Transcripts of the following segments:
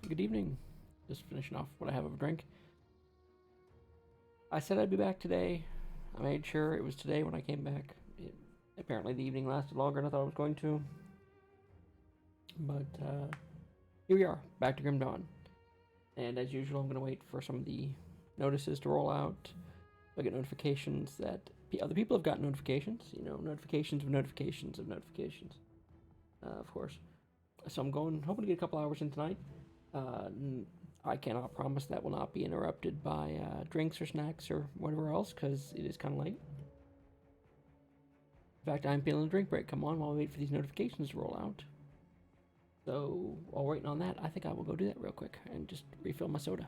Good evening. Just finishing off what I have of a drink. I said I'd be back today. I made sure it was today when I came back. Apparently the evening lasted longer than I thought it was going to. But here we are, back to Grim Dawn. And as usual, I'm going to wait for some of the notices to roll out. I get notifications that other people have got notifications. You know, notifications of notifications of notifications. Of course. So I'm hoping to get a couple hours in tonight. I cannot promise that will not be interrupted by drinks or snacks or whatever else, because it is kind of late. In fact, I'm feeling a drink break. Come on, while we wait for these notifications to roll out. So, while waiting on that, I think I will go do that real quick and just refill my soda.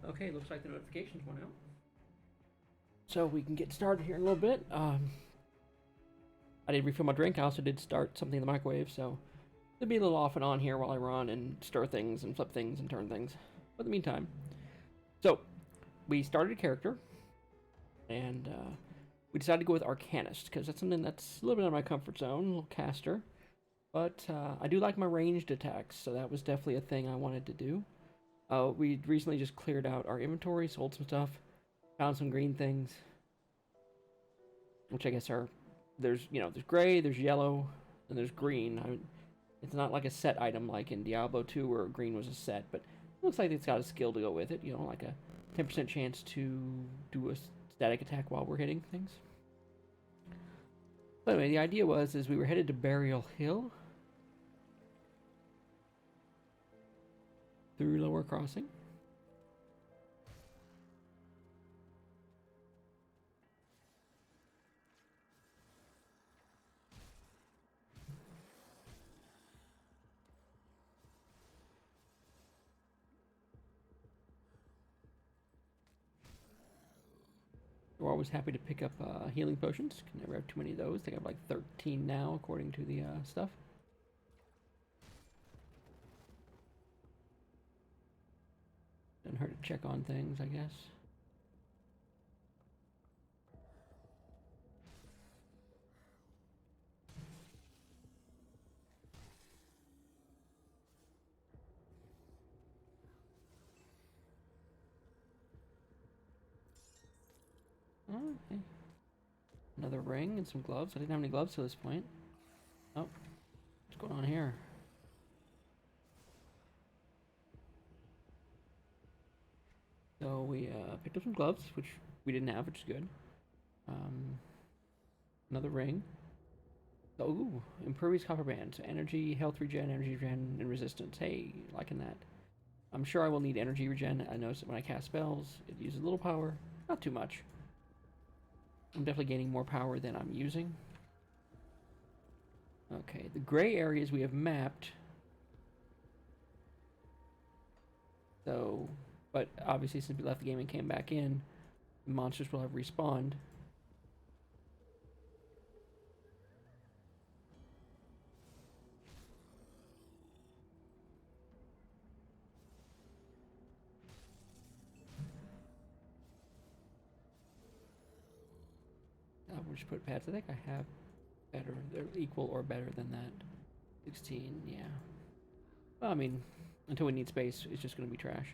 Okay, looks like the notifications went out. So we can get started here in a little bit. I did refill my drink. I also did start something in the microwave, so it'll be a little off and on here while I run and stir things and flip things and turn things. But in the meantime, so we started a character, and we decided to go with Arcanist, because that's something that's a little bit out of my comfort zone, a little caster. But I do like my ranged attacks, so that was definitely a thing I wanted to do. We recently just cleared out our inventory, sold some stuff, found some green things, which I guess are, there's gray, there's yellow, and there's green. I mean, it's not like a set item like in Diablo 2 where green was a set, but it looks like it's got a skill to go with it, like a 10% chance to do a static attack while we're hitting things. But anyway, the idea was, we were headed to Burial Hill through Lower Crossing. We're always happy to pick up healing potions. Can never have too many of those. I think I have like 13 now, according to the stuff. check on things, I guess. Okay. Another ring and some gloves. I didn't have any gloves to this point. Oh, what's going on here? So we picked up some gloves, which we didn't have, which is good. Another ring. Oh, ooh, impervious copper band. So energy, health regen, and resistance. Hey, liking that. I'm sure I will need energy regen. I notice that when I cast spells, it uses a little power. Not too much. I'm definitely gaining more power than I'm using. Okay, the gray areas we have mapped. So, but obviously since we left the game and came back in, the monsters will have respawned. We'll just put pads. I think I have better. They're equal or better than that. 16, yeah. Well, I mean, until we need space, it's just going to be trash.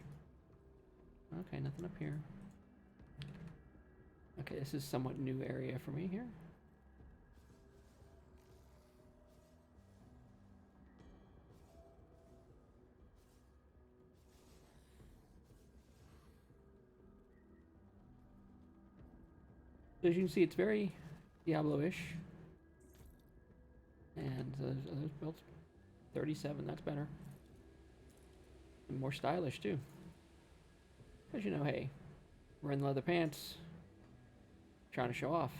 Okay, nothing up here. Okay, this is somewhat new area for me here. So as you can see, it's very Diablo-ish. And those builds, 37, that's better. And more stylish, too. Because, you know, hey, we're in leather pants, trying to show off.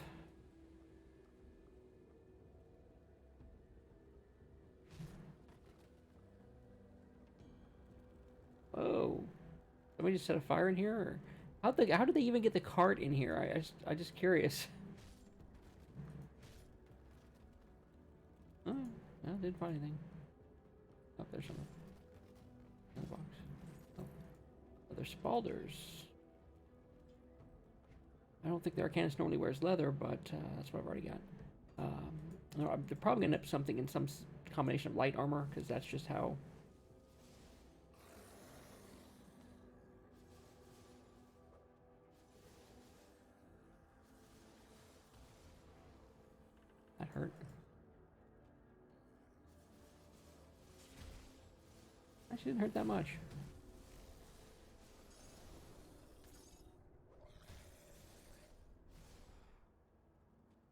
Oh, somebody just set a fire in here? Or how did they even get the cart in here? I just curious. Oh, no, didn't find anything. Oh, there's something. In the box. Oh, there's spalders. I don't think the Arcanist normally wears leather, but that's what I've already got. They're probably going to end up something in some combination of light armor, because that's just how... That hurt. Actually didn't hurt that much.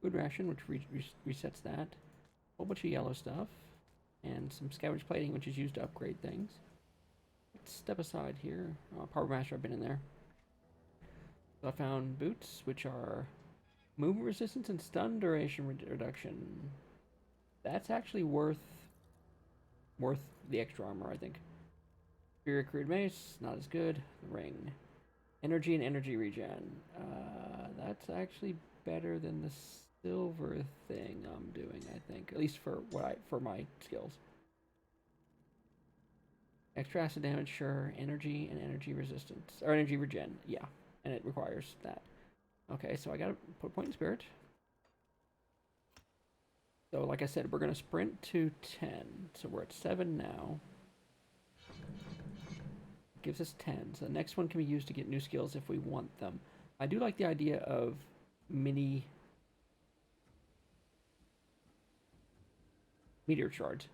Food ration, which resets that. A whole bunch of yellow stuff. And some scavenge plating, which is used to upgrade things. Let's step aside here. Oh, Power Master, I've been in there. So I found boots, which are movement resistance and stun duration reduction. That's actually worth the extra armor, I think. Superior crude mace, not as good. The ring. Energy and energy regen. That's actually better than the silver thing I'm doing, I think. At least for my skills. Extra acid damage, sure. Energy and energy resistance. Or energy regen, yeah. And it requires that. Okay, so I gotta put a point in spirit. So like I said, we're gonna sprint to 10. So we're at 7 now. Gives us 10. So the next one can be used to get new skills if we want them. I do like the idea of mini meteor shards.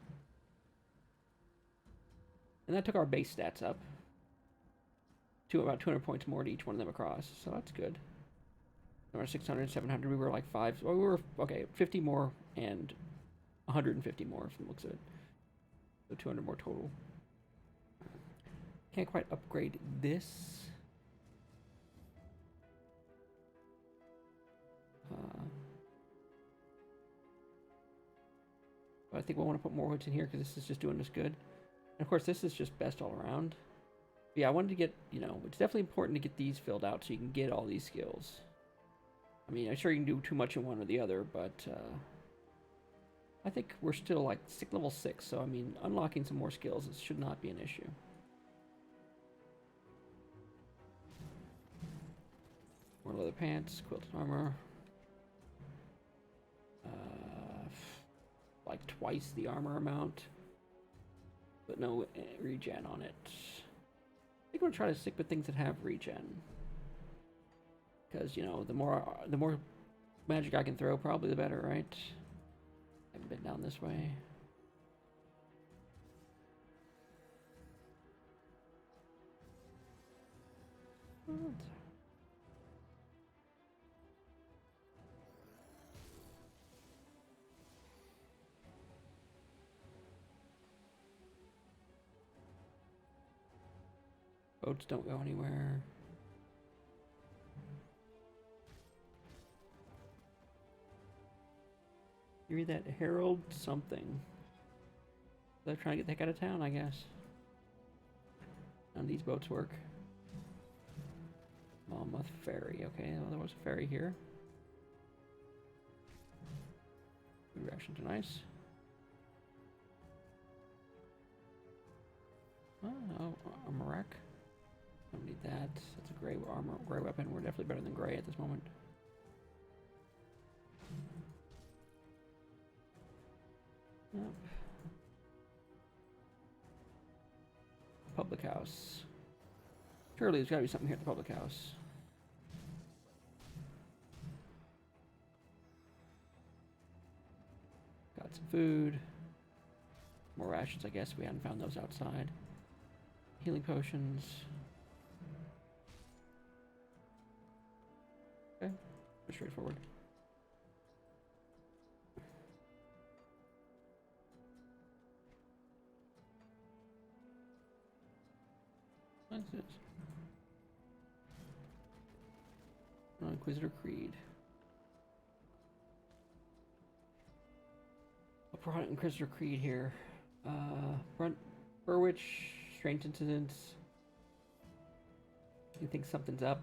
And that took our base stats up to about 200 points more to each one of them across. So that's good. Or 600, 700, we were like 5. Well, we were, okay, 50 more and 150 more from the looks of it. So 200 more total. Can't quite upgrade this. But I think we'll want to put more hoods in here because this is just doing us good. And of course, this is just best all around. But yeah, I wanted to get, you know, it's definitely important to get these filled out so you can get all these skills. I mean, I'm sure you can do too much in one or the other, but I think we're still like level 6. So, I mean, unlocking some more skills should not be an issue. More leather pants, quilted armor. Like twice the armor amount, but no regen on it. I think I'm gonna try to stick with things that have regen, because you know the more magic I can throw, probably the better, right? I haven't been down this way. What? Boats don't go anywhere. You read that Herald something. They're trying to get the heck out of town, I guess. None of these boats work. Monmouth Ferry. Okay, well, there was a ferry here. Food rations are nice. Oh, armor rack. Don't need that. That's a gray armor, gray weapon. We're definitely better than gray at this moment. Yep. Public house. Surely there's gotta be something here at the public house. Got some food. More rations, I guess. We hadn't found those outside. Healing potions. Okay, pretty straightforward. What's this? Inquisitor Creed. I'll put Inquisitor Creed here. Burwitch, strange incidents. You think something's up?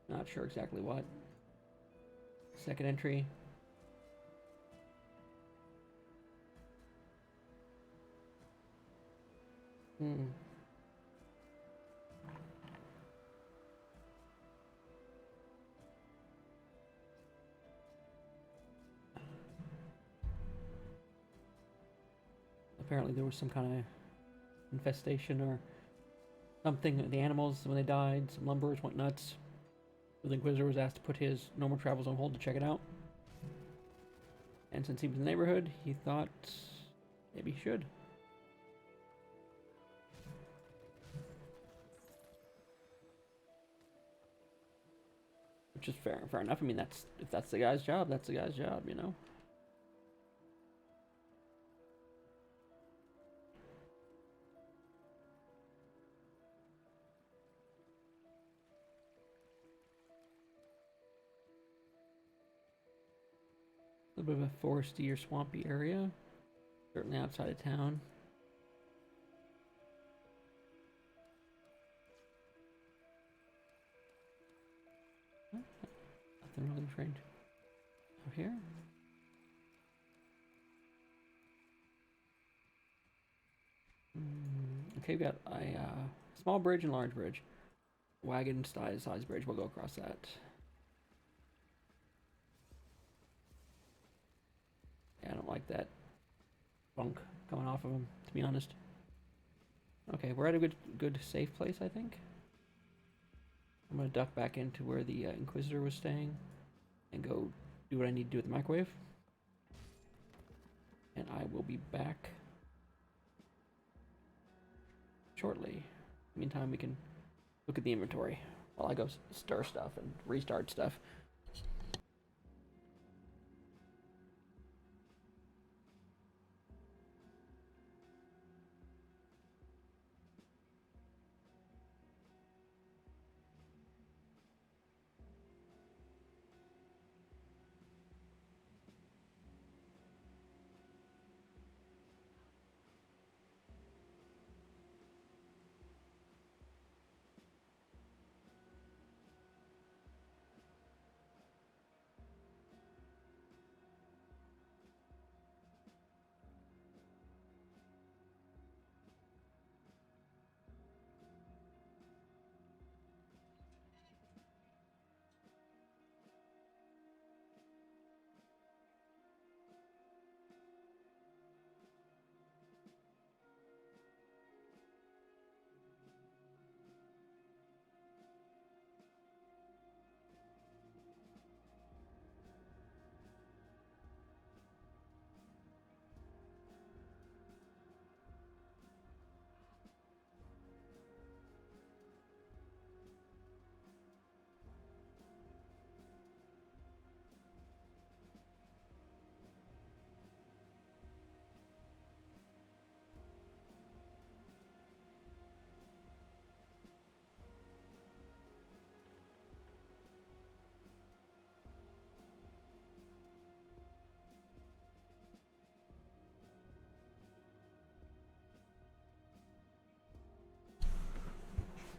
Not sure exactly what. Second entry. Apparently there was some kind of infestation or something. The animals, when they died, some lumberers went nuts. The Inquisitor was asked to put his normal travels on hold to check it out. And since he was in the neighborhood, he thought maybe he should. Which is fair enough. I mean, if that's the guy's job, that's the guy's job, you know? A little bit of a foresty or swampy area. Certainly outside of town. Nothing really strange out here. Okay, we got a small bridge and large bridge. Wagon size bridge. We'll go across that. Yeah, I don't like that bunk coming off of him, to be honest. Okay, we're at a good safe place, I think. I'm gonna duck back into where the Inquisitor was staying and go do what I need to do with the microwave. And I will be back shortly. Meantime, we can look at the inventory while I go stir stuff and restart stuff.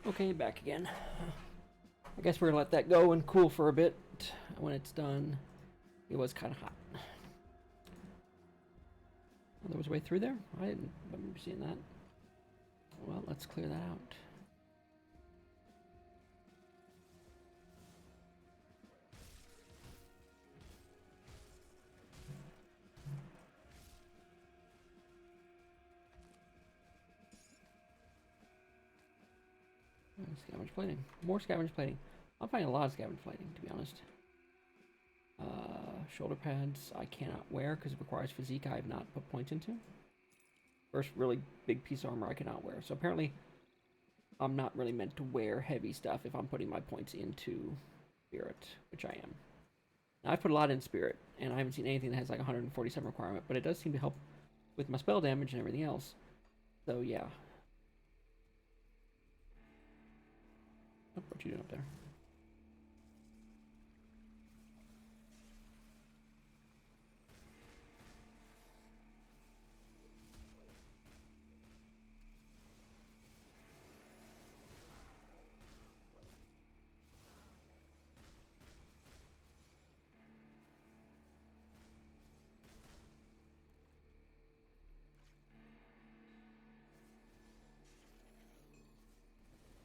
Okay, back again. I guess we're gonna let that go and cool for a bit. When it's done, it was kind of hot. Oh, there was a way through there? I didn't remember seeing that. Well, let's clear that out. Scavenge plating. More scavenge plating. I'm finding a lot of scavenge plating, to be honest. Shoulder pads I cannot wear because it requires physique I have not put points into. First really big piece of armor I cannot wear. So apparently I'm not really meant to wear heavy stuff if I'm putting my points into Spirit, which I am. Now, I've put a lot in Spirit, and I haven't seen anything that has like 147 requirement, but it does seem to help with my spell damage and everything else. So yeah. Oh, what you doing up there?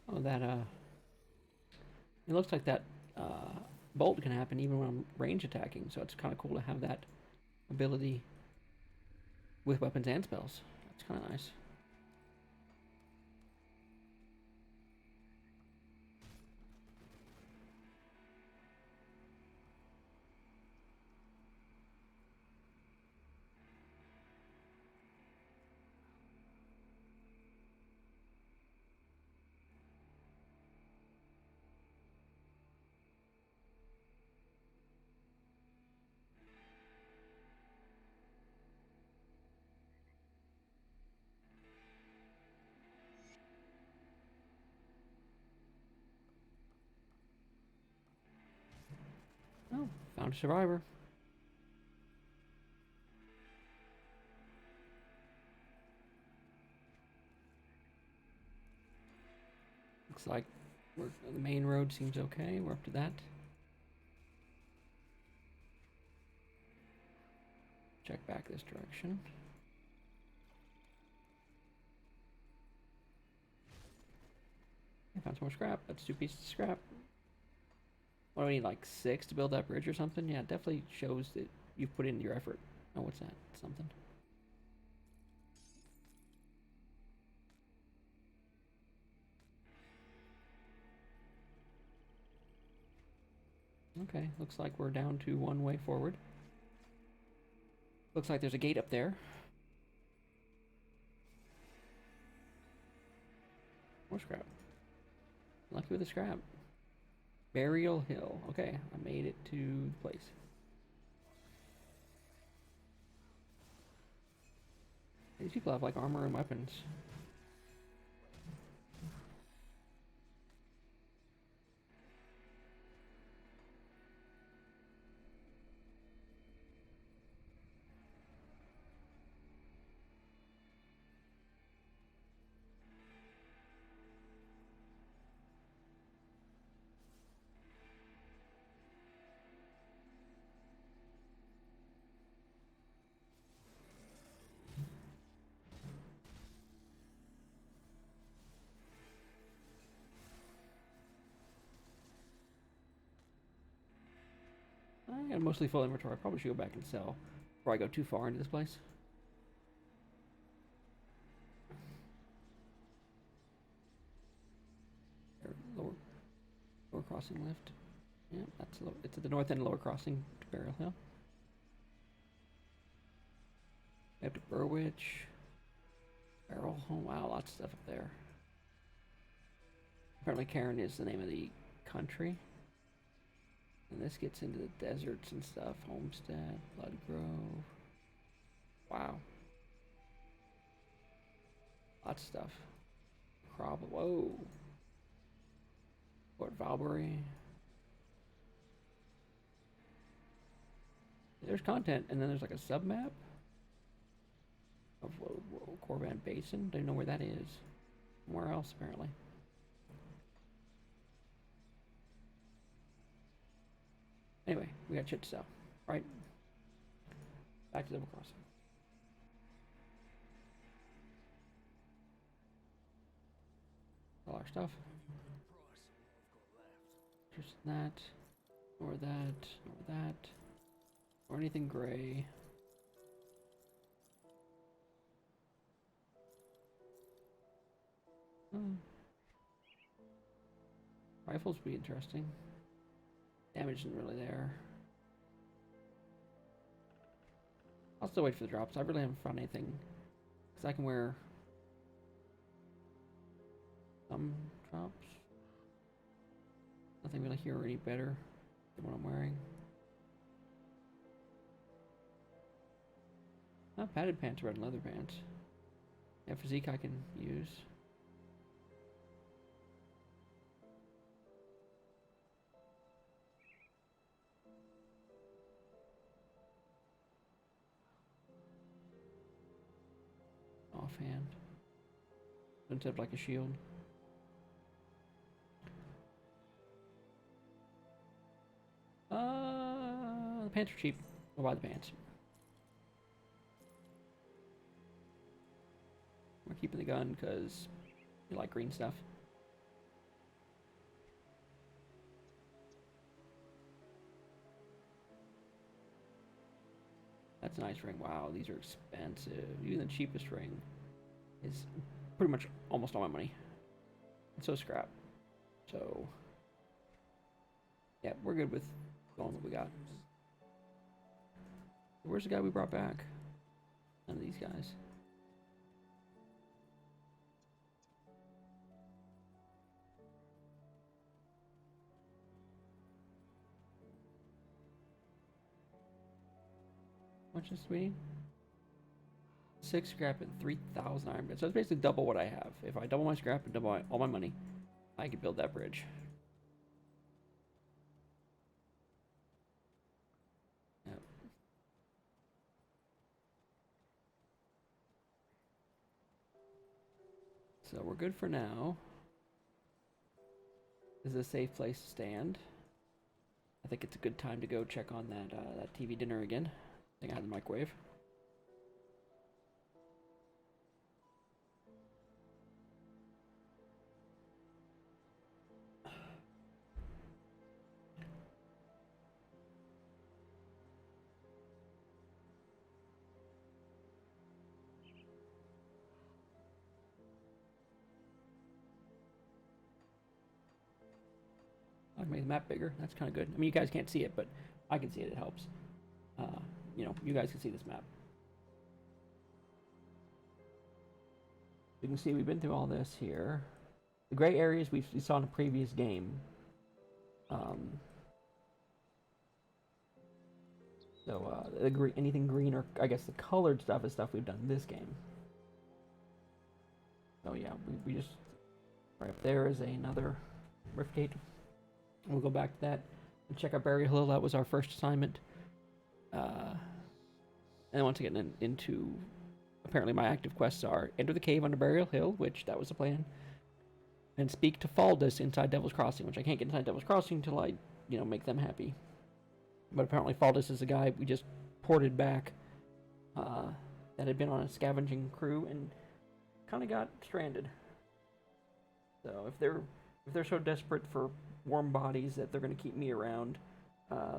Oh, that, it looks like that, bolt can happen even when I'm range attacking, so it's kind of cool to have that ability with weapons and spells. That's kind of nice. Oh, found a survivor. Looks like the main road seems okay. We're up to that. Check back this direction. I found some more scrap. That's 2 pieces of scrap. What do we need, like 6 to build that bridge or something? Yeah, it definitely shows that you've put in your effort. Oh, what's that? Something. Okay, looks like we're down to 1 way forward. Looks like there's a gate up there. More scrap. Lucky with the scrap. Burial Hill. Okay, I made it to the place. These people have like armor and weapons. I got mostly full inventory. I probably should go back and sell before I go too far into this place. Lower crossing lift. Yeah, it's at the north end of lower crossing to Burial Hill. We have to Burwich. Barrel. Oh wow, lots of stuff up there. Apparently Cairn is the name of the country. And this gets into the deserts and stuff. Homestead, Bloodgrove. Wow. Lots of stuff. Whoa. Fort Valbury. There's content, and then there's like a sub map of Corvan Basin. Don't know where that is. Somewhere else, apparently. Anyway, we got shit to sell, right? Back to Double Crossing. All our stuff. Just that, or that, or that, or anything gray. Rifles would be interesting. Damage isn't really there. I'll still wait for the drops. I really haven't found anything. Because I can wear some drops. Nothing really here any better than what I'm wearing. Not padded pants, red and leather pants. Yeah, physique I can use. Offhand. Instead of like a shield. The pants are cheap. I'll buy the pants. We're keeping the gun because you like green stuff. That's a nice ring. Wow, these are expensive. Even the cheapest ring is pretty much almost all my money. It's so scrap. So, yeah, we're good with going what we got. Where's the guy we brought back? None of these guys. How much is we? 6 scrap and 3,000 iron bits. So it's basically double what I have. If I double my scrap and double all my money, I could build that bridge. Yep. So we're good for now. This is a safe place to stand. I think it's a good time to go check on that TV dinner again. I think I had the microwave. I made the map bigger. That's kind of good. I mean, you guys can't see it, but I can see it. It helps. You know, you guys can see this map. You can see we've been through all this here. The gray areas we saw in the previous game. Anything green or I guess the colored stuff is stuff we've done in this game. So yeah, we just right up there is another rift gate. We'll go back to that and check out Burial Hill. That was our first assignment. And once again into apparently my active quests are enter the cave under Burial Hill, which that was the plan, and speak to Faldus inside Devil's Crossing, which I can't get inside Devil's Crossing until I, you know, make them happy. But apparently Faldus is a guy we just ported back that had been on a scavenging crew and kind of got stranded. So if they're so desperate for warm bodies that they're going to keep me around,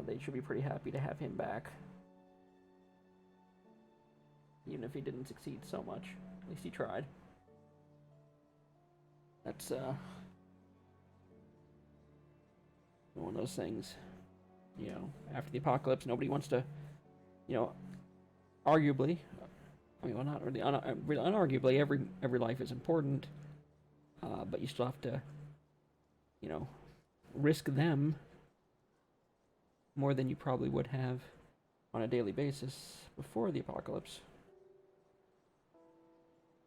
they should be pretty happy to have him back. Even if he didn't succeed so much. At least he tried. That's one of those things. You know, after the apocalypse, nobody wants to, you know, arguably, I mean, well, not really, unarguably, every life is important, but you still have to, you know, risk them more than you probably would have on a daily basis before the apocalypse.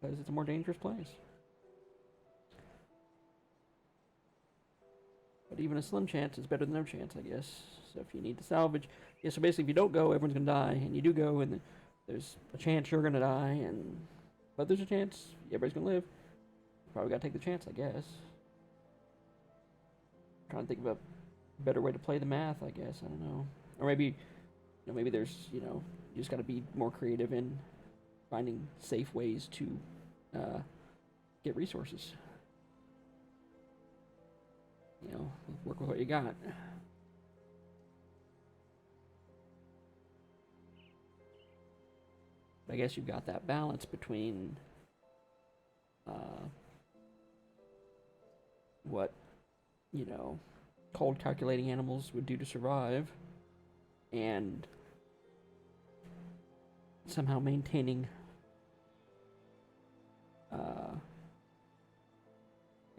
Because it's a more dangerous place. But even a slim chance is better than no chance, I guess. So if you need to salvage... Yeah, so basically if you don't go, everyone's going to die. And you do go, and there's a chance you're going to die. But there's a chance everybody's going to live. Probably got to take the chance, I guess. I'm trying to think of a better way to play the math, I guess. I don't know. Or maybe, maybe there's, you just got to be more creative in finding safe ways to get resources. Work with what you got. I guess you've got that balance between what, cold calculating animals would do to survive and somehow maintaining I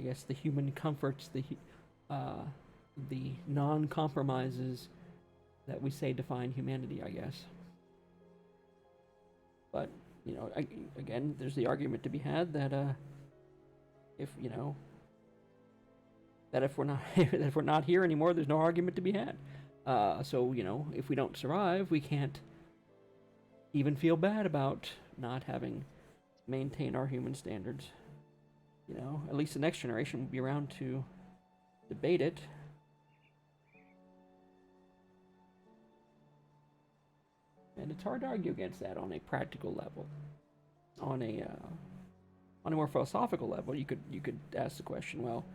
guess the human comforts, the non-compromises that we say define humanity, I guess. But again, there's the argument to be had that if we're not if we're not here anymore, there's no argument to be had. So if we don't survive, we can't even feel bad about not having maintained our human standards. At least the next generation will be around to debate it. And it's hard to argue against that on a practical level. On a more philosophical level, you could ask the question: well,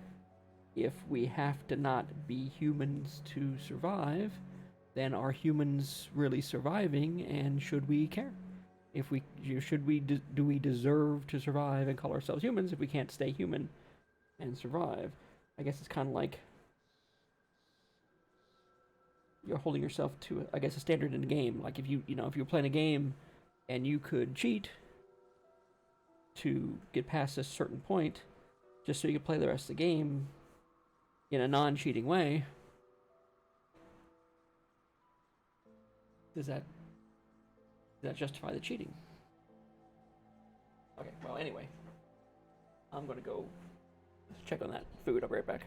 if we have to not be humans to survive, then are humans really surviving, and should we care? If we do we deserve to survive and call ourselves humans if we can't stay human and survive? I guess it's kind of like you're holding yourself to, I guess, a standard in a game. Like if if you're playing a game and you could cheat to get past a certain point just so you could play the rest of the game in a non-cheating way, does that justify the cheating? Okay, well, anyway, I'm gonna go check on that food. I'll be right back.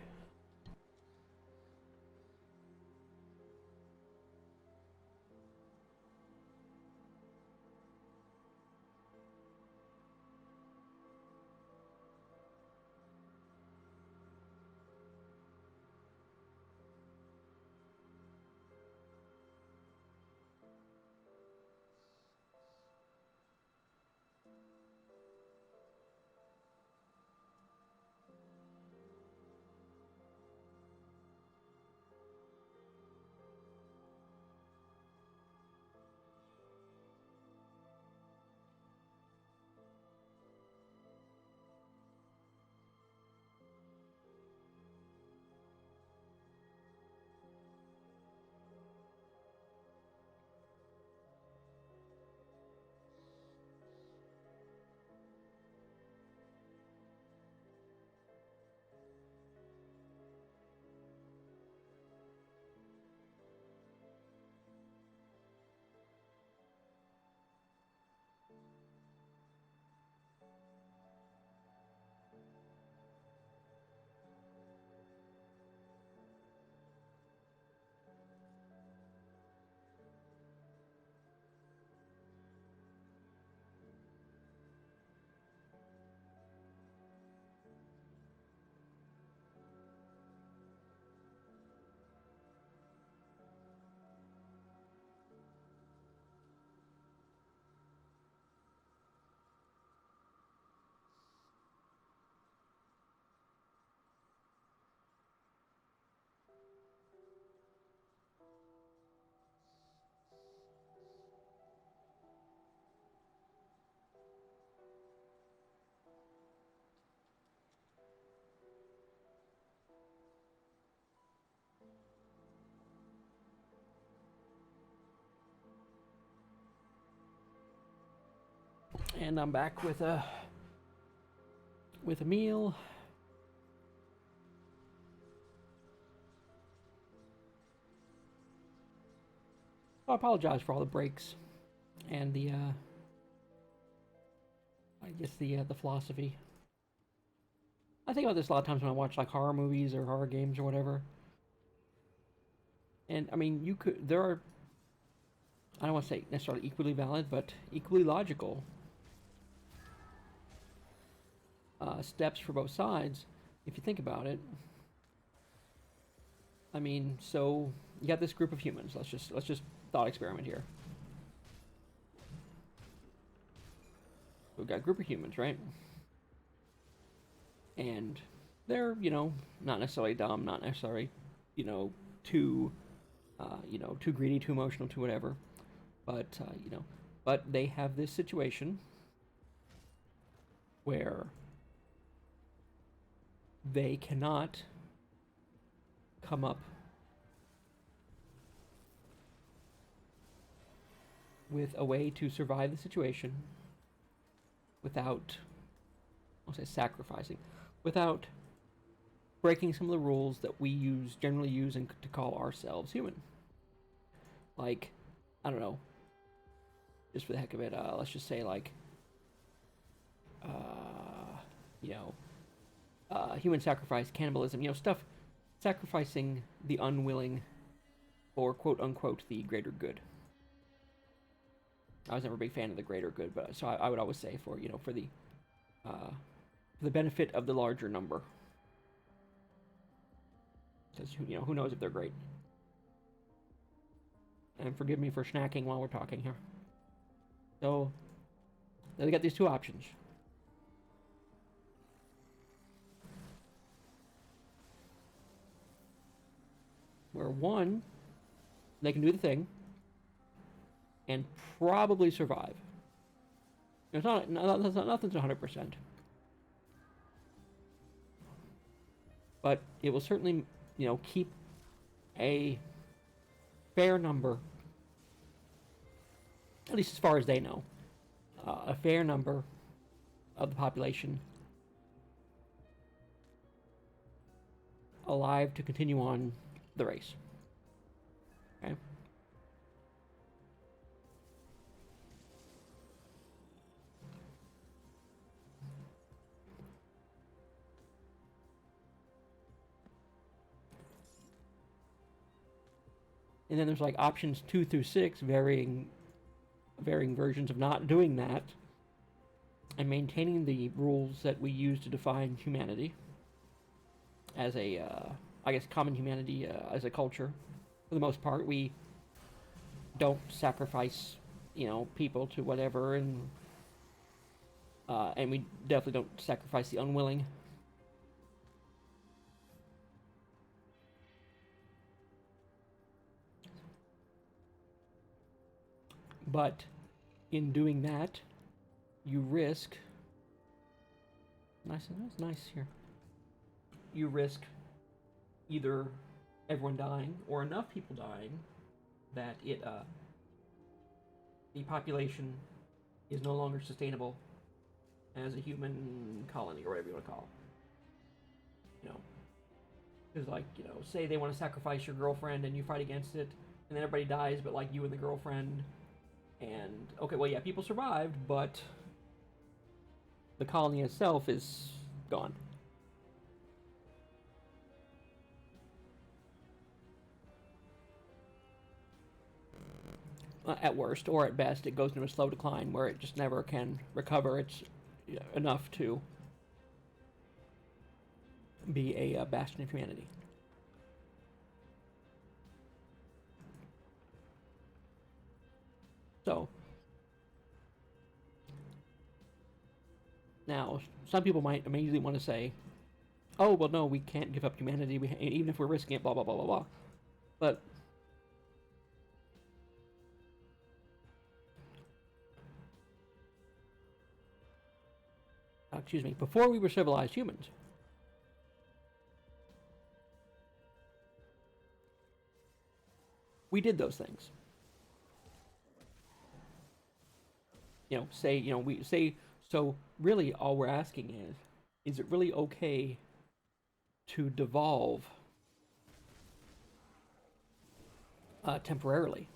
And I'm back with a meal. I apologize for all the breaks and the I guess the philosophy. I think about this a lot of times when I watch like horror movies or horror games or whatever. And I mean, there are, I don't want to say necessarily equally valid, but equally logical steps for both sides, if you think about it. I mean, so you got this group of humans. Let's just thought experiment here. We've got a group of humans, right? And they're, not necessarily dumb, not necessarily, you know, too, too greedy, too emotional, too whatever. But, but they have this situation where they cannot come up with a way to survive the situation without, I'll say sacrificing, without breaking some of the rules that we generally use to call ourselves human. Like, I don't know, just for the heck of it, let's just say like, you know, human sacrifice, cannibalism, stuff, sacrificing the unwilling for quote unquote the greater good. I was never a big fan of the greater good, but so I would always say for the benefit of the larger number, because who knows if they're great. And forgive me for snacking while we're talking here. So they got these two options. Where one, they can do the thing and probably survive. It's nothing's 100%, but it will certainly, keep a fair number, at least as far as they know, a fair number of the population alive to continue on the race. Okay. And then there's like options 2 through 6, varying versions of not doing that and maintaining the rules that we use to define humanity as a, I guess, common humanity as a culture. For the most part, we don't sacrifice, people to whatever, and we definitely don't sacrifice the unwilling. But in doing that, you risk. Nice here. You risk either everyone dying or enough people dying that the population is no longer sustainable as a human colony or whatever you want to call it. Because say they want to sacrifice your girlfriend and you fight against it, and then everybody dies, but like you and the girlfriend. And, okay, well, yeah, people survived, but the colony itself is gone. At worst, or at best, it goes into a slow decline where it just never can recover. It's enough to be a bastion of humanity. So, now, some people might immediately want to say, oh, well, no, we can't give up humanity, even if we're risking it, blah, blah, blah, blah, blah. But, before we were civilized humans, we did those things. We say, so really all we're asking is it really okay to devolve temporarily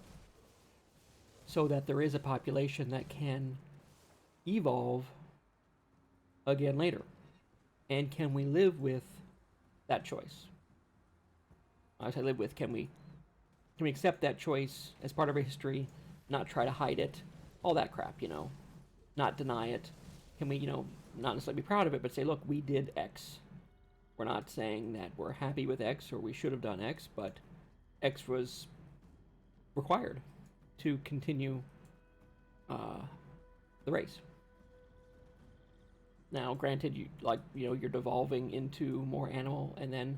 so that there is a population that can evolve again later? And can we live with that choice? I say live with, can we accept that choice as part of our history, not try to hide it? All that crap, not deny it. Can we, not necessarily be proud of it, but say, look, we did X. We're not saying that we're happy with X or we should have done X, but X was required to continue the race. Now, granted, you're devolving into more animal, and then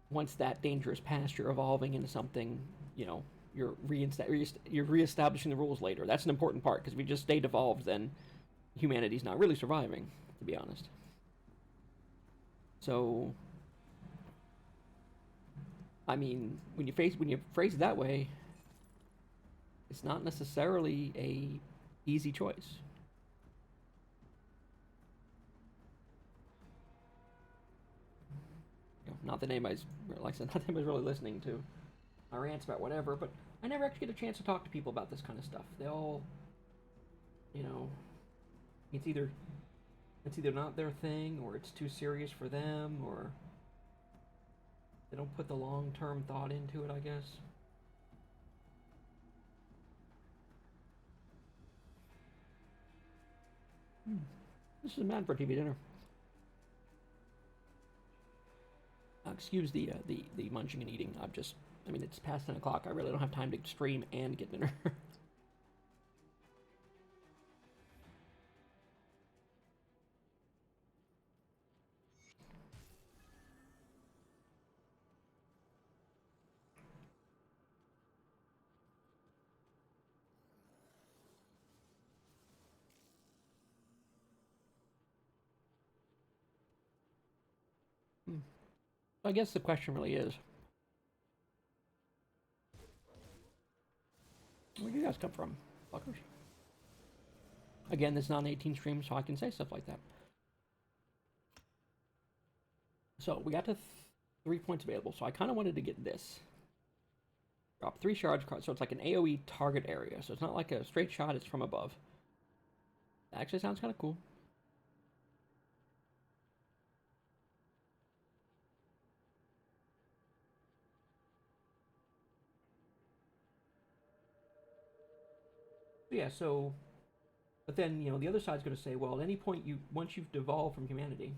once that danger is past, you're evolving into something. You're reestablishing the rules later. That's an important part, because if you just stay devolved, then humanity's not really surviving, to be honest. So, I mean, when you phrase it that way, it's not necessarily a easy choice. Not that anybody's, like I said, not that anybody's really listening to my rants about whatever, but I never actually get a chance to talk to people about this kind of stuff. They all, it's either not their thing, or it's too serious for them, or they don't put the long-term thought into it, I guess. This is mad for TV dinner. Excuse the munching and eating. It's past 10 o'clock. I really don't have time to stream and get dinner. I guess the question really is, where do you guys come from, fuckers? Again, this is not an 18 stream, so I can say stuff like that. So, we got to 3 points available, so I kind of wanted to get this. Drop 3 shards, so it's like an AoE target area, so it's not like a straight shot, it's from above. That actually sounds kind of cool. Yeah, so, but then, the other side's going to say, well, at any point, once you've devolved from humanity,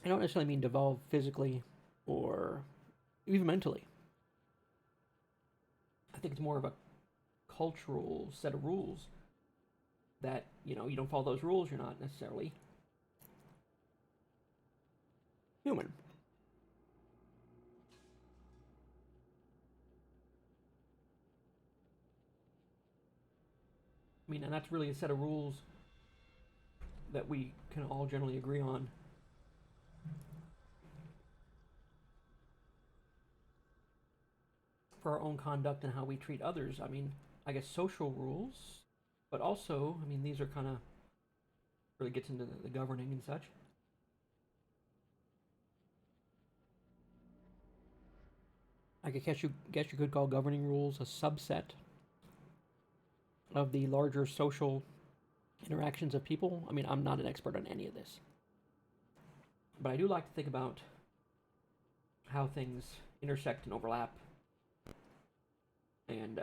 I don't necessarily mean devolve physically or even mentally. I think it's more of a cultural set of rules that, you don't follow those rules, you're not necessarily human. And that's really a set of rules that we can all generally agree on. For our own conduct and how we treat others. I guess social rules, but also, these are kind of really gets into the governing and such. I guess you could call governing rules a subset of the larger social interactions of people. I'm not an expert on any of this, but I do like to think about how things intersect and overlap. And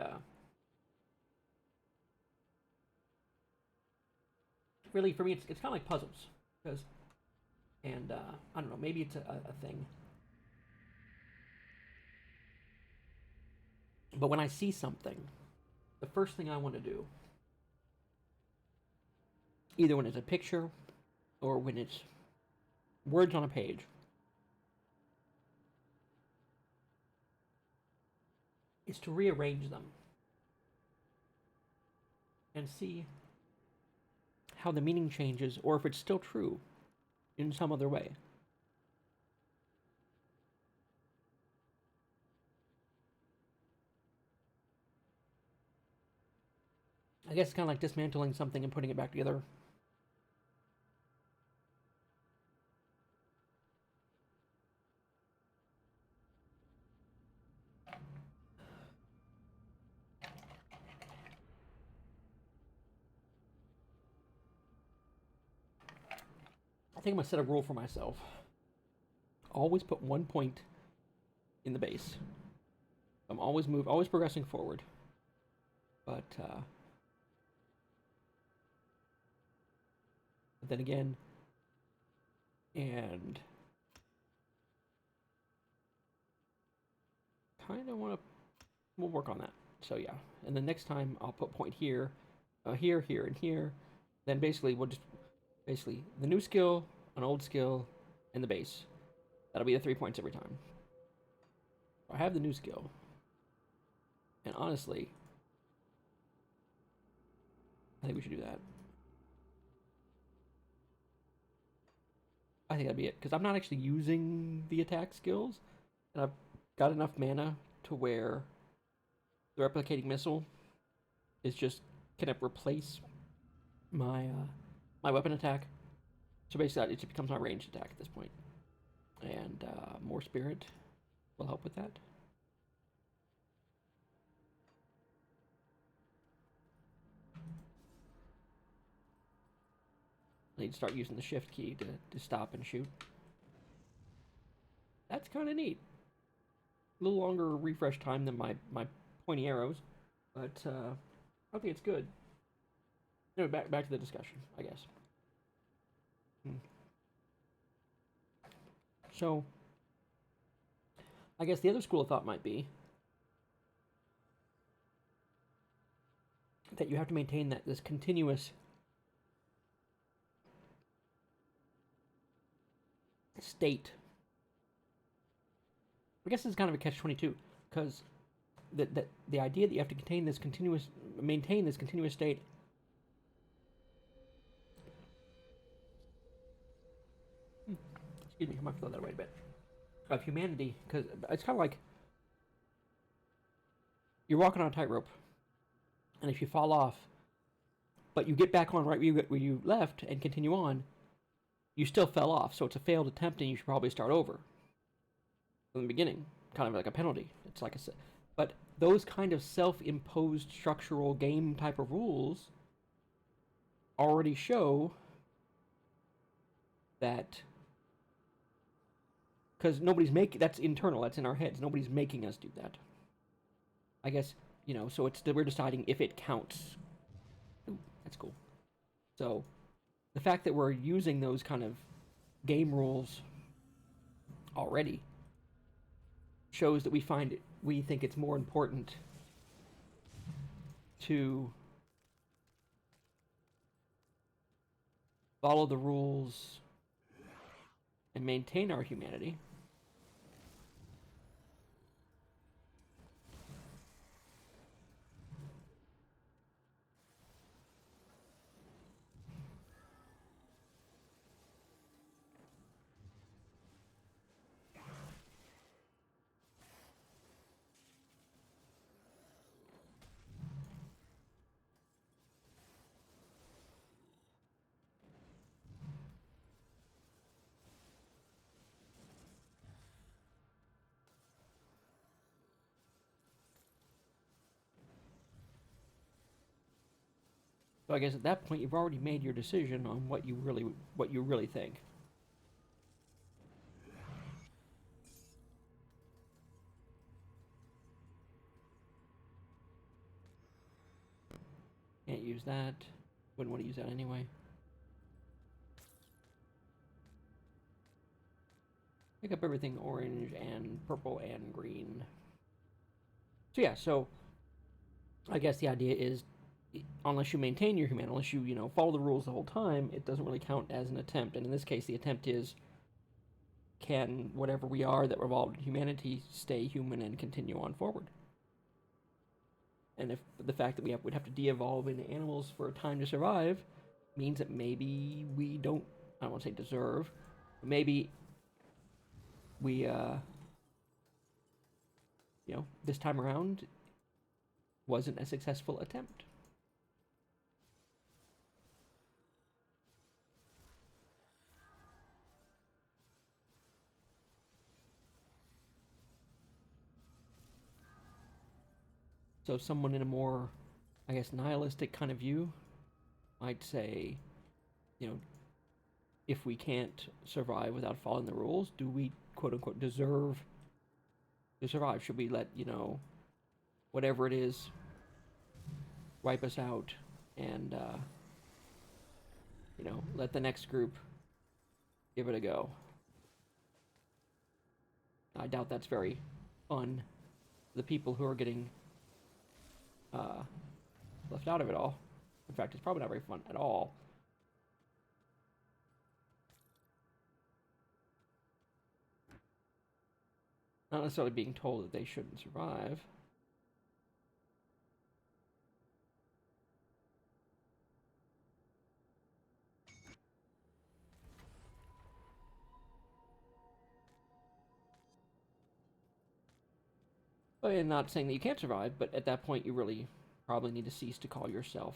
really, for me, it's kind of like puzzles, because, and I don't know, maybe it's a thing. But when I see something, the first thing I want to do, either when it's a picture or when it's words on a page, is to rearrange them and see how the meaning changes, or if it's still true in some other way. I guess it's kind of like dismantling something and putting it back together. I think I'm gonna set a rule for myself. Always put 1 point in the base. I'm always progressing forward. But But then again, and kind of want to, we'll work on that. So yeah, and then next time I'll put point here, here, here, and here. Then basically we'll just, basically the new skill, an old skill, and the base. That'll be the 3 points every time. I have the new skill. And honestly, I think we should do that. I think that'd be it. Because I'm not actually using the attack skills. And I've got enough mana to where the replicating missile is just can it replace my my weapon attack. So basically it just becomes my ranged attack at this point. And more spirit will help with that. I need to start using the shift key to stop and shoot. That's kind of neat. A little longer refresh time than my pointy arrows, but I think it's good. Anyway, back to the discussion, I guess. So, I guess the other school of thought might be that you have to maintain this continuous state. I guess this is kind of a catch-22, because the idea that you have to maintain this continuous state excuse me, I might throw that away a bit, of humanity, because it's kind of like you're walking on a tightrope, and if you fall off, but you get back on right where you left and continue on, you still fell off, so it's a failed attempt, and you should probably start over from the beginning, kind of like a penalty. It's like but those kind of self-imposed structural game type of rules already show that, because nobody's that's internal, that's in our heads. Nobody's making us do that. I guess, so we're deciding if it counts. Ooh, that's cool. So the fact that we're using those kind of game rules already shows that we think it's more important to follow the rules and maintain our humanity So I guess at that point you've already made your decision on what you really think. Can't use that. Wouldn't want to use that anyway. Pick up everything orange and purple and green. So yeah, so I guess the idea is, unless you maintain your humanity, unless you follow the rules the whole time, it doesn't really count as an attempt. And in this case, the attempt is, can whatever we are that evolved in humanity stay human and continue on forward? And if the fact that would have to de-evolve into animals for a time to survive means that maybe we don't, I don't want to say deserve, but maybe we, this time around wasn't a successful attempt. So someone in a more, I guess, nihilistic kind of view might say, if we can't survive without following the rules, do we, quote unquote, deserve to survive? Should we let, whatever it is, wipe us out and you know, let the next group give it a go. I doubt that's very fun for the people who are getting left out of it all. In fact, it's probably not very fun at all. Not necessarily being told that they shouldn't survive. And not saying that you can't survive, but at that point you really probably need to cease to call yourself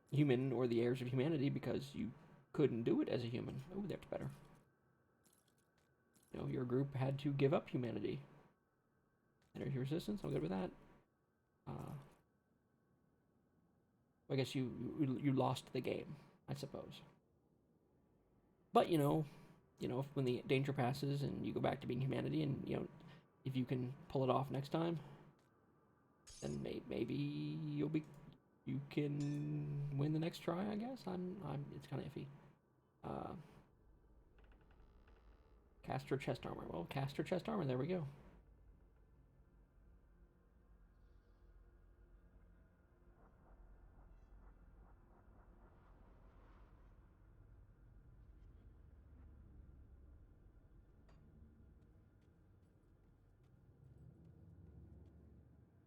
human or the heirs of humanity because you couldn't do it as a human. Oh, that's better. You know, your group had to give up humanity. Energy resistance, I'm good with that. I guess you lost the game, I suppose. But you know, when the danger passes and you go back to being humanity, and you know, if you can pull it off next time, then maybe you can win the next try. I guess it's kind of iffy. Caster chest armor. Well, caster chest armor. There we go.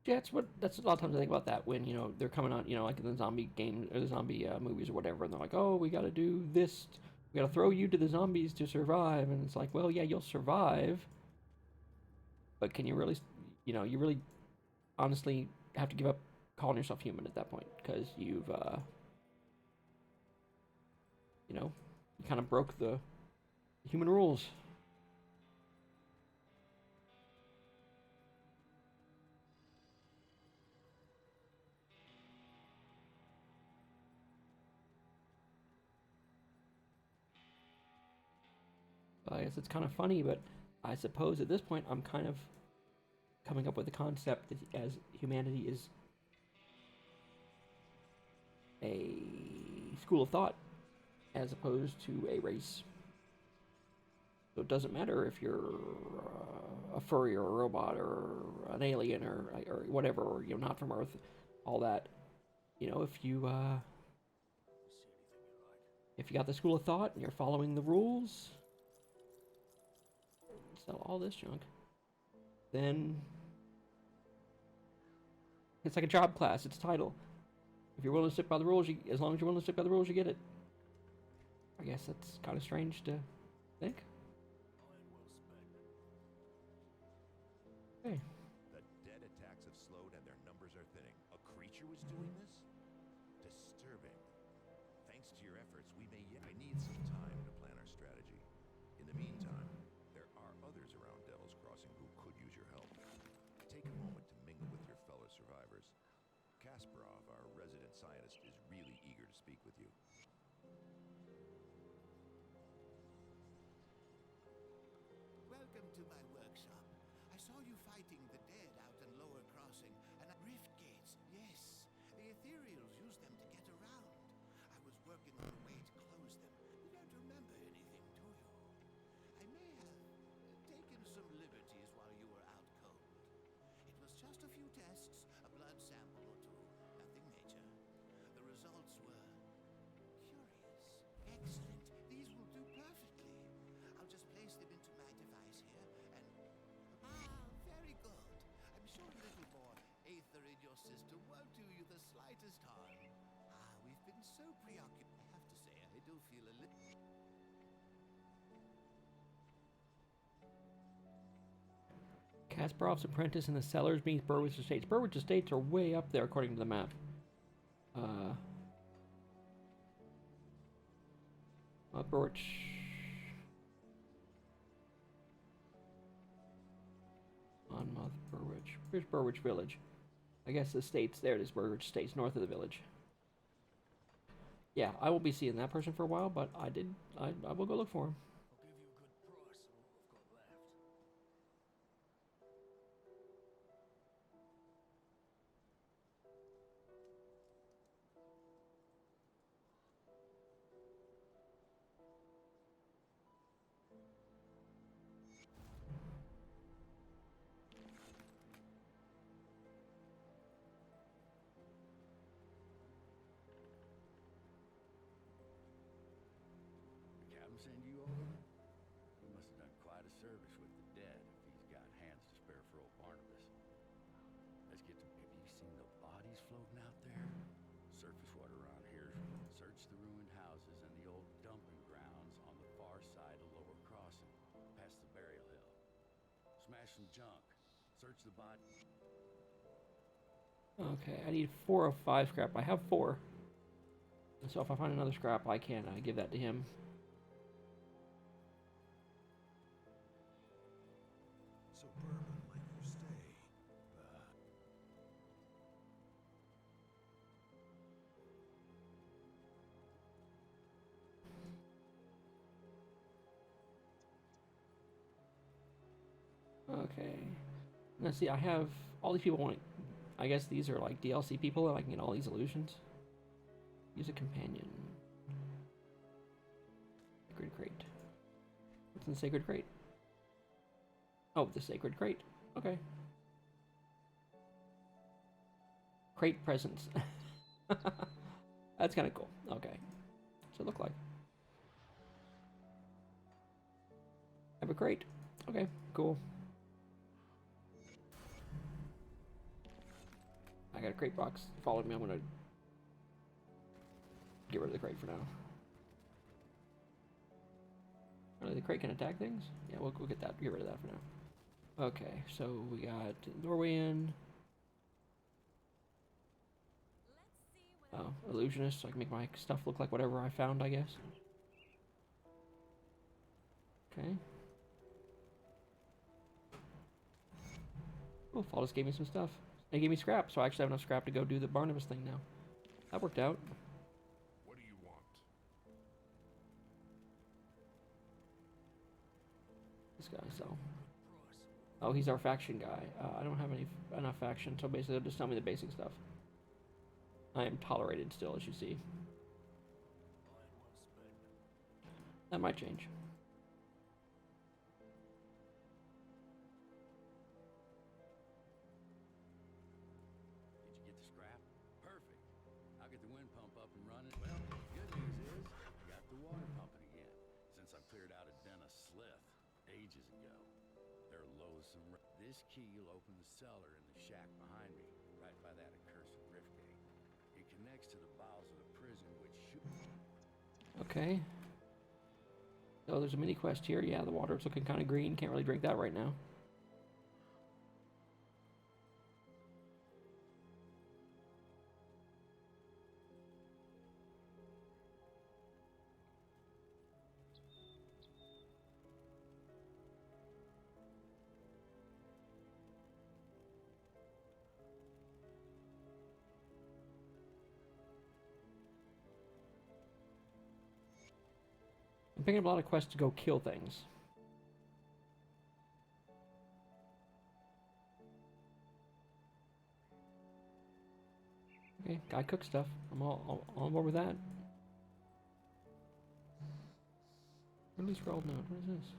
Yeah, that's a lot of times I think about that when, you know, they're coming out, you know, like in the zombie game or the zombie movies or whatever, and they're like, oh, we got to do this, we got to throw you to the zombies to survive, and it's like, well, yeah, you'll survive, but can you really, you know, you really honestly have to give up calling yourself human at that point because you've, you know, you kind of broke the human rules. I guess it's kind of funny, but I suppose at this point I'm kind of coming up with the concept that as humanity is a school of thought as opposed to a race. So it doesn't matter if you're a furry or a robot or an alien or whatever, or, you know, not from Earth, all that. You know, if you got the school of thought and you're following the rules, sell all this junk, then it's like a job class. It's a title. If you're willing to stick by the rules, as long as you're willing to stick by the rules, you get it. I guess that's kind of strange to think. Okay. The dead attacks have slowed and their numbers are thinning. A creature was doing this? Disturbing. Thanks to your efforts, we may yet need some time to plan our strategy. In the meantime, there are others around Devil's Crossing who could use your help. Take a moment to mingle with your fellow survivors. Kasparov, our resident scientist, is really eager to speak with you. Welcome to my workshop. I saw you fighting the dead out in Lower Crossing, and rift gates, yes. The ethereals use them to get around. I was working on a way to close them. You don't remember anything, do you? I may have taken some liberties while you were out cold. It was just a few tests, a blood sample or two, nothing major. The results were curious. Excellent. These will do perfectly. I'll just place them into my device here and... very good. I'm sure a little more aether in your system won't do you the slightest harm. We've been so preoccupied. I have to say, I do feel a little... Kasparov's apprentice in the cellars beneath Burwich Estates. Burwich Estates are way up there according to the map. Burwich. Monmouth, Burwich. Where's Burwich Village? I guess the states. There it is, Burwich Estates, north of the village. Yeah, I won't be seeing that person for a while, but I will go look for him. I'll give you a good price on what I've got left. seen the bodies floating out there? Surface water around here. Search the ruined houses and the old dumping grounds on the far side of Lower Crossing, past the burial hill. Smash some junk. Search the body. Okay, I need 4 of 5 scrap. I have 4. And so if I find another scrap, I can give that to him. Suburban let you stay. Okay. Let's see, I have all these people want. I guess these are like DLC people and I can get all these illusions. Use a companion. Sacred crate. What's in the sacred crate? Oh, the sacred crate. Okay. Crate presents. That's kind of cool. Okay. What's it look like? I have a crate. Okay, cool. I got a crate box. Follow me. I'm gonna get rid of the crate for now. Really, the crate can attack things? Yeah, we'll get that. Get rid of that for now. Okay, so we got doorway in. Oh, illusionist, so I can make my stuff look like whatever I found, I guess. Okay. Oh, Fall just gave me some stuff. They gave me scrap, so I actually have enough scrap to go do the Barnabas thing now. That worked out. What do you want? This guy, so. Oh, he's our faction guy. I don't have enough faction, so basically they'll just tell me the basic stuff. I am tolerated still, as you see. That might change. Did you get the scrap? Perfect. I'll get the wind pump up and running. Well, good news is, got the water pumping again. Since I cleared out a den of slith ages ago. They're loathsome. This key will open the cellar in the shack behind me, right by that accursed rift gate. It connects to the bowels of the prison, which should... Okay. So there's a mini quest here. Yeah, the water's looking kind of green. Can't really drink that right now. I'm picking up a lot of quests to go kill things. Okay, guy cooks stuff. I'm all on board with that. Release rolled note. What is this?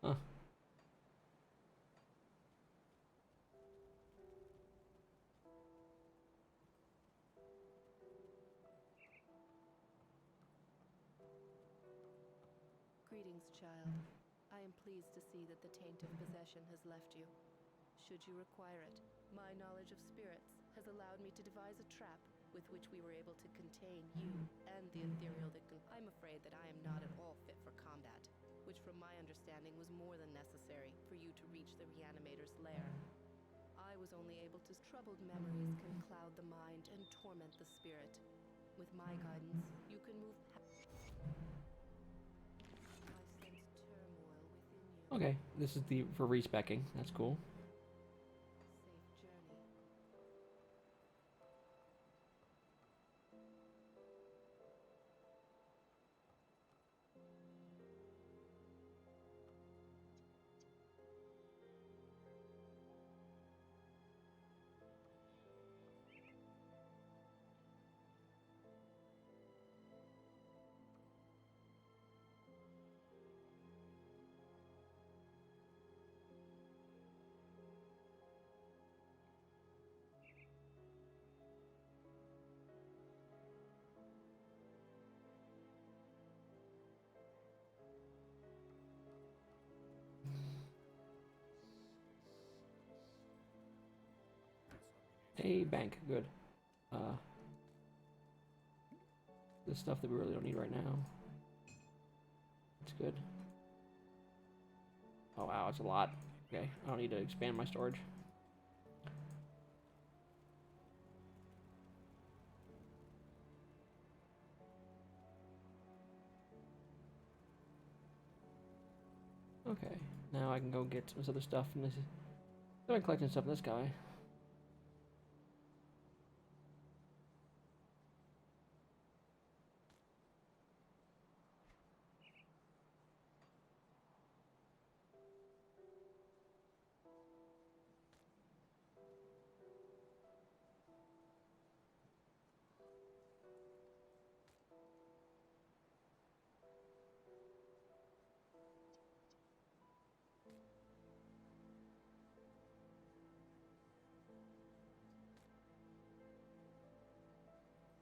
Huh. Greetings, child. I am pleased to see that the taint of possession has left you. Should you require it, my knowledge of spirits has allowed me to devise a trap with which we were able to contain you and the ethereal that I'm afraid that I am not at all fit for combat, which from my understanding was more than necessary for you to reach the reanimator's lair. I was only able to... Troubled memories can cloud the mind and torment the spirit. With my guidance, you can move past... I sense turmoil within you. Okay, this is the for respecking. That's cool. Safe journey. A bank, good. The stuff that we really don't need right now. It's good. Oh wow, it's a lot. Okay, I don't need to expand my storage. Okay, now I can go get some other stuff from this. I've been collecting stuff from this guy.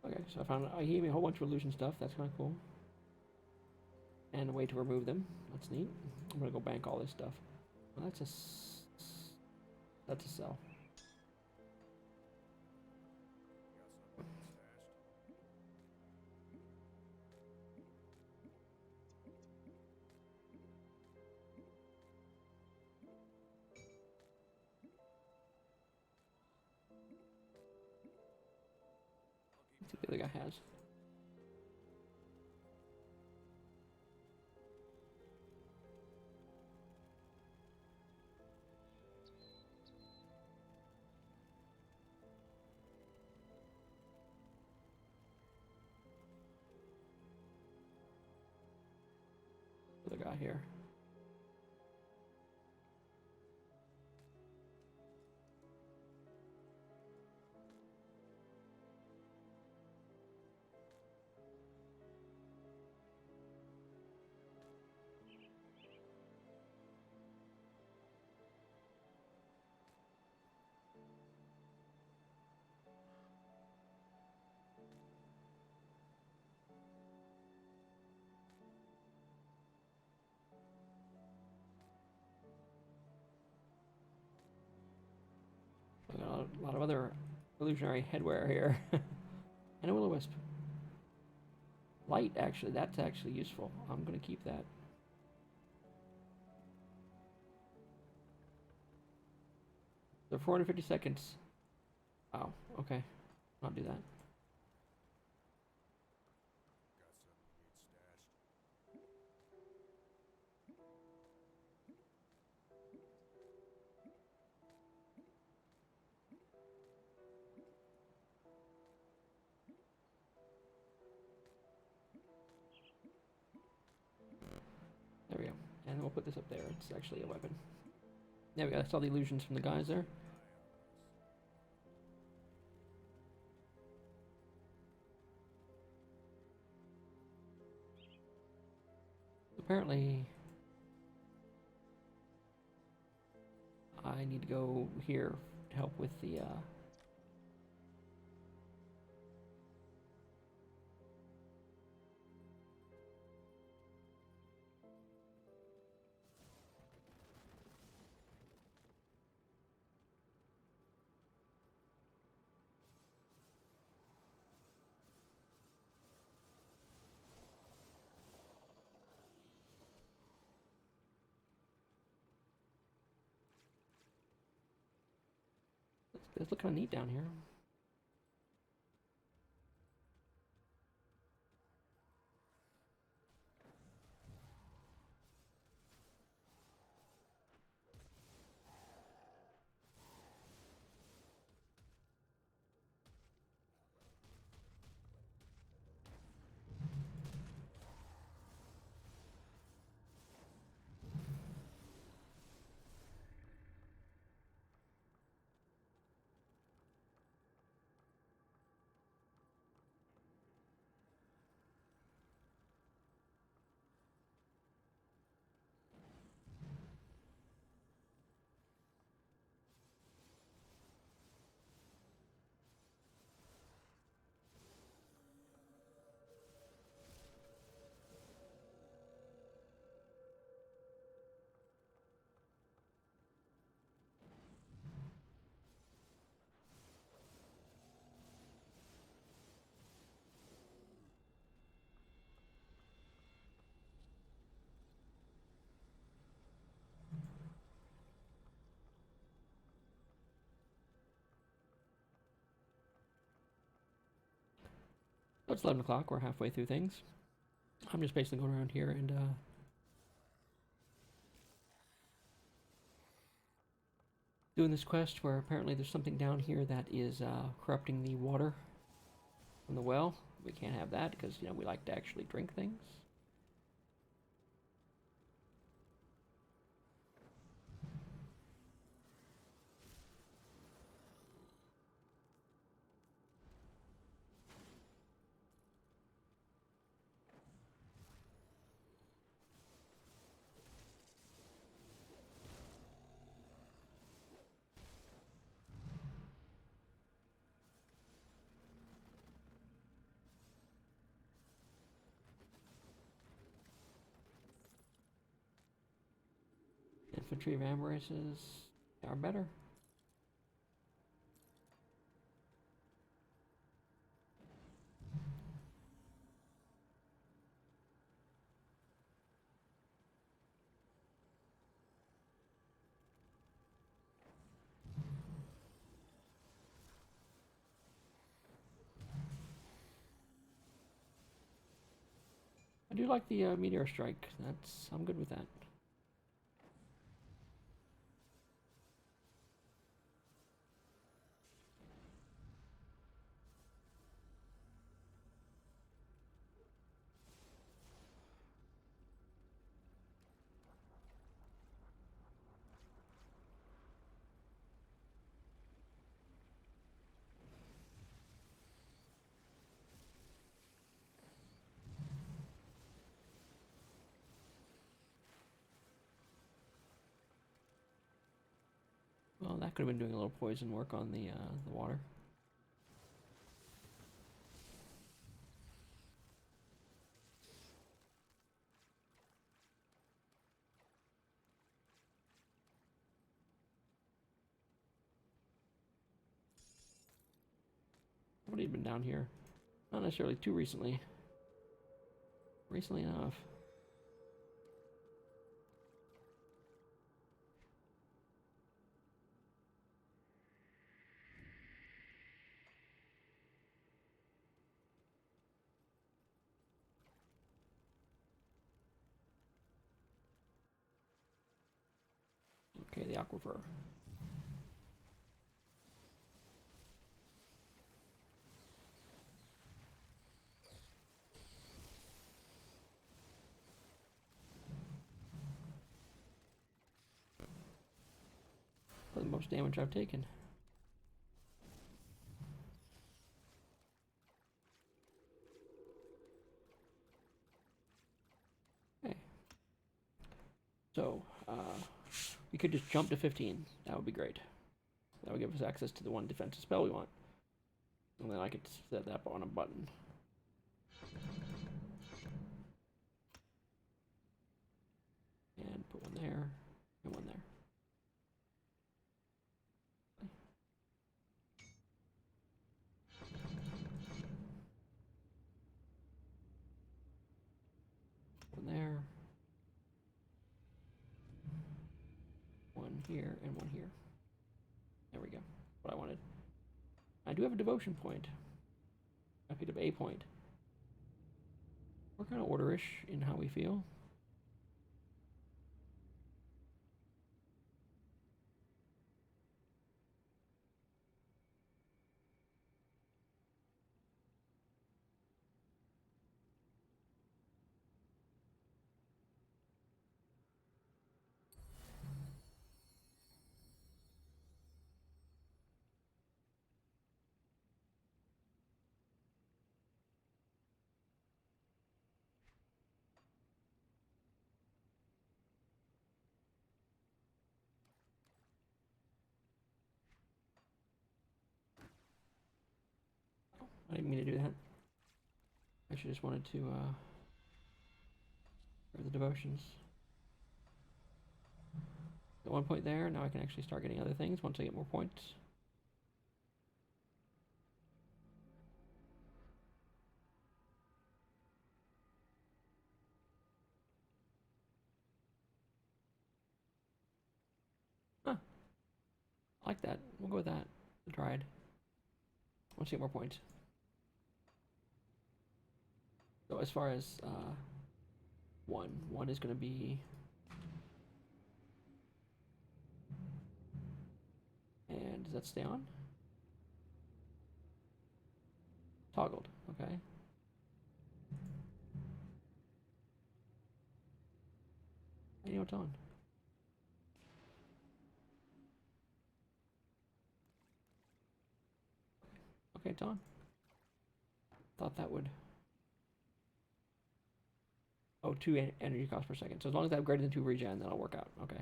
Okay, so he gave me a whole bunch of illusion stuff. That's kind of cool. And a way to remove them. That's neat. I'm gonna go bank all this stuff. Well, that's a sell. Let's see what the other guy has. The other guy here. I got a lot of other illusionary headwear here. And a will-o-wisp. Light, actually, that's actually useful. I'm gonna keep that. So 450 seconds. Wow, okay. I'll do that. There we go. And we'll put this up there. It's actually a weapon. There we go. That's all the illusions from the guys there. Apparently, I need to go here to help with the, It's looking kind of neat down here. So it's 11 o'clock. We're halfway through things. I'm just basically going around here and doing this quest where apparently there's something down here that is corrupting the water from the well. We can't have that because, you know, we like to actually drink things. Infantry of Ambraces are better. I do like the meteor strike. I'm good with that. Well, that could have been doing a little poison work on the water. Nobody's been down here. Not necessarily too recently. Recently enough. Okay, the aquifer. The most damage I've taken. Okay. So, we could just jump to 15. That would be great. That would give us access to the one defensive spell we want. And then I could set that on a button. And put one there, and one there. One there. One here, and one here. There we go. What I wanted. I do have a devotion point. I picked up a point. We're kind of orderish in how we feel. I didn't mean to do that. I actually just wanted to for the devotions. At one point there, now I can actually start getting other things once I get more points. Huh. I like that. We'll go with that. The Dryad. Once I get more points. So as far as one is going to be, and does that stay on? Toggled. Okay. I know it's on. Okay, it's on. Thought that would. Oh, 2 energy cost per second. So as long as I have greater than 2 regen, that'll work out. Okay.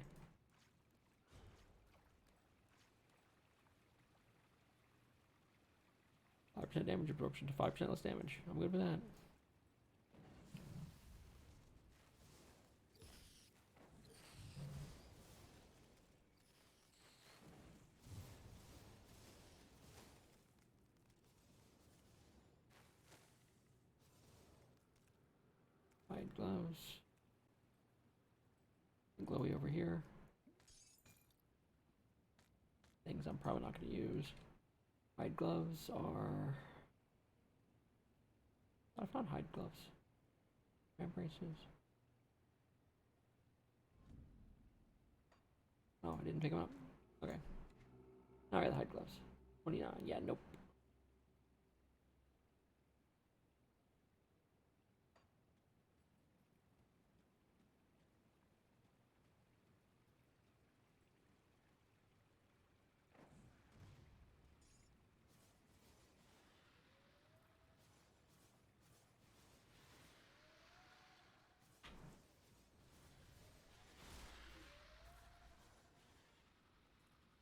%5 damage absorption to 5% less damage. I'm good with that. Hide gloves. Glowy over here. Things I'm probably not going to use. Hide gloves are. I found hide gloves. Ram braces. Oh, I didn't pick them up. Okay. Alright, the hide gloves. 29. Yeah, nope.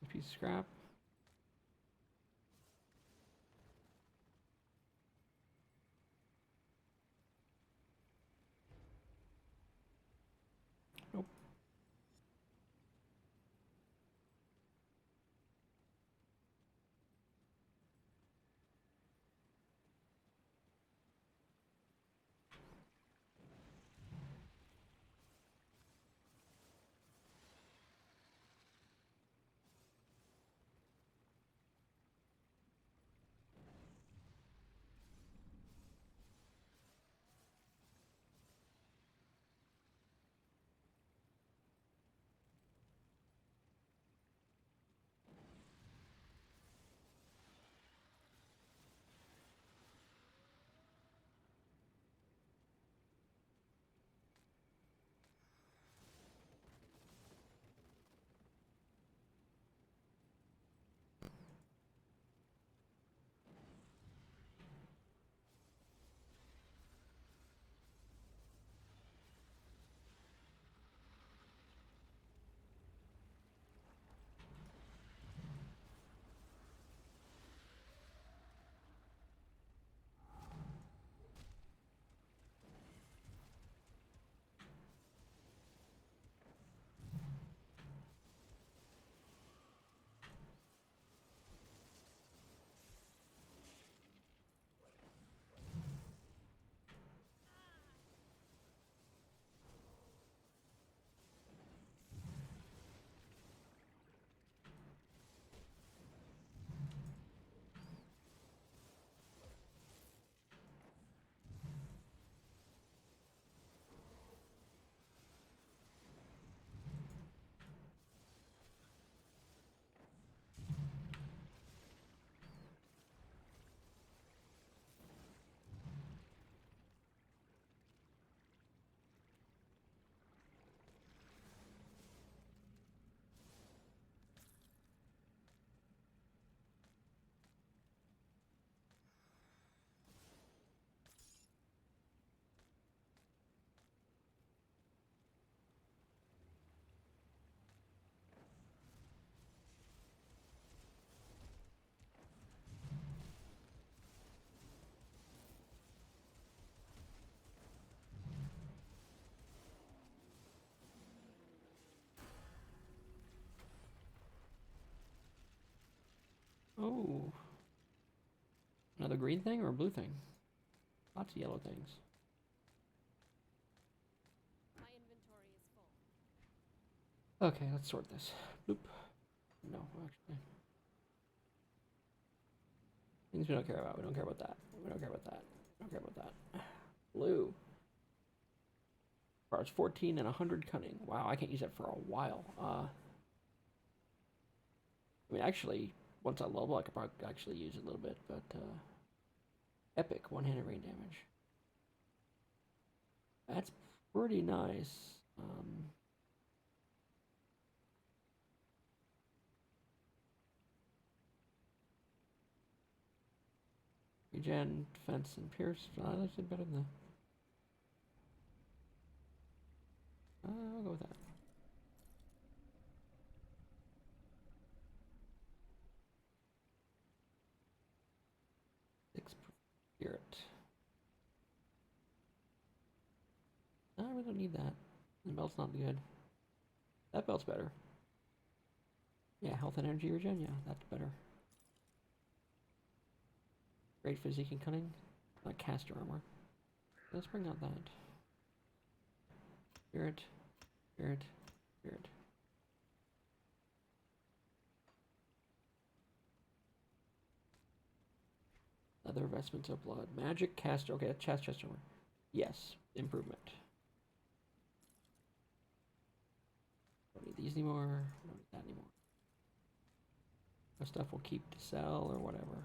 A piece of scrap. Nope. Oh. Another green thing or a blue thing? Lots of yellow things. My inventory is full. Okay, let's sort this. Boop. No, actually. Things we don't care about. We don't care about that. We don't care about that. We don't care about that. Blue. Requires 14 and 100 cunning. Wow, I can't use that for a while. I mean, actually, once I level, I could probably actually use it a little bit, but epic one-handed rain damage. That's pretty nice. Regen, defense, and pierce. That's actually better than the. I'll go with that. Spirit. No, we don't need that. The belt's not good. That belt's better. Yeah, health and energy regen. Yeah, that's better. Great physique and cunning. Not caster armor. Let's bring out that. Spirit. Spirit. Spirit. Other vestments of blood. Magic caster. Okay, chest armor. Yes, improvement. Don't need these anymore. Don't need that anymore. The stuff we'll keep to sell or whatever.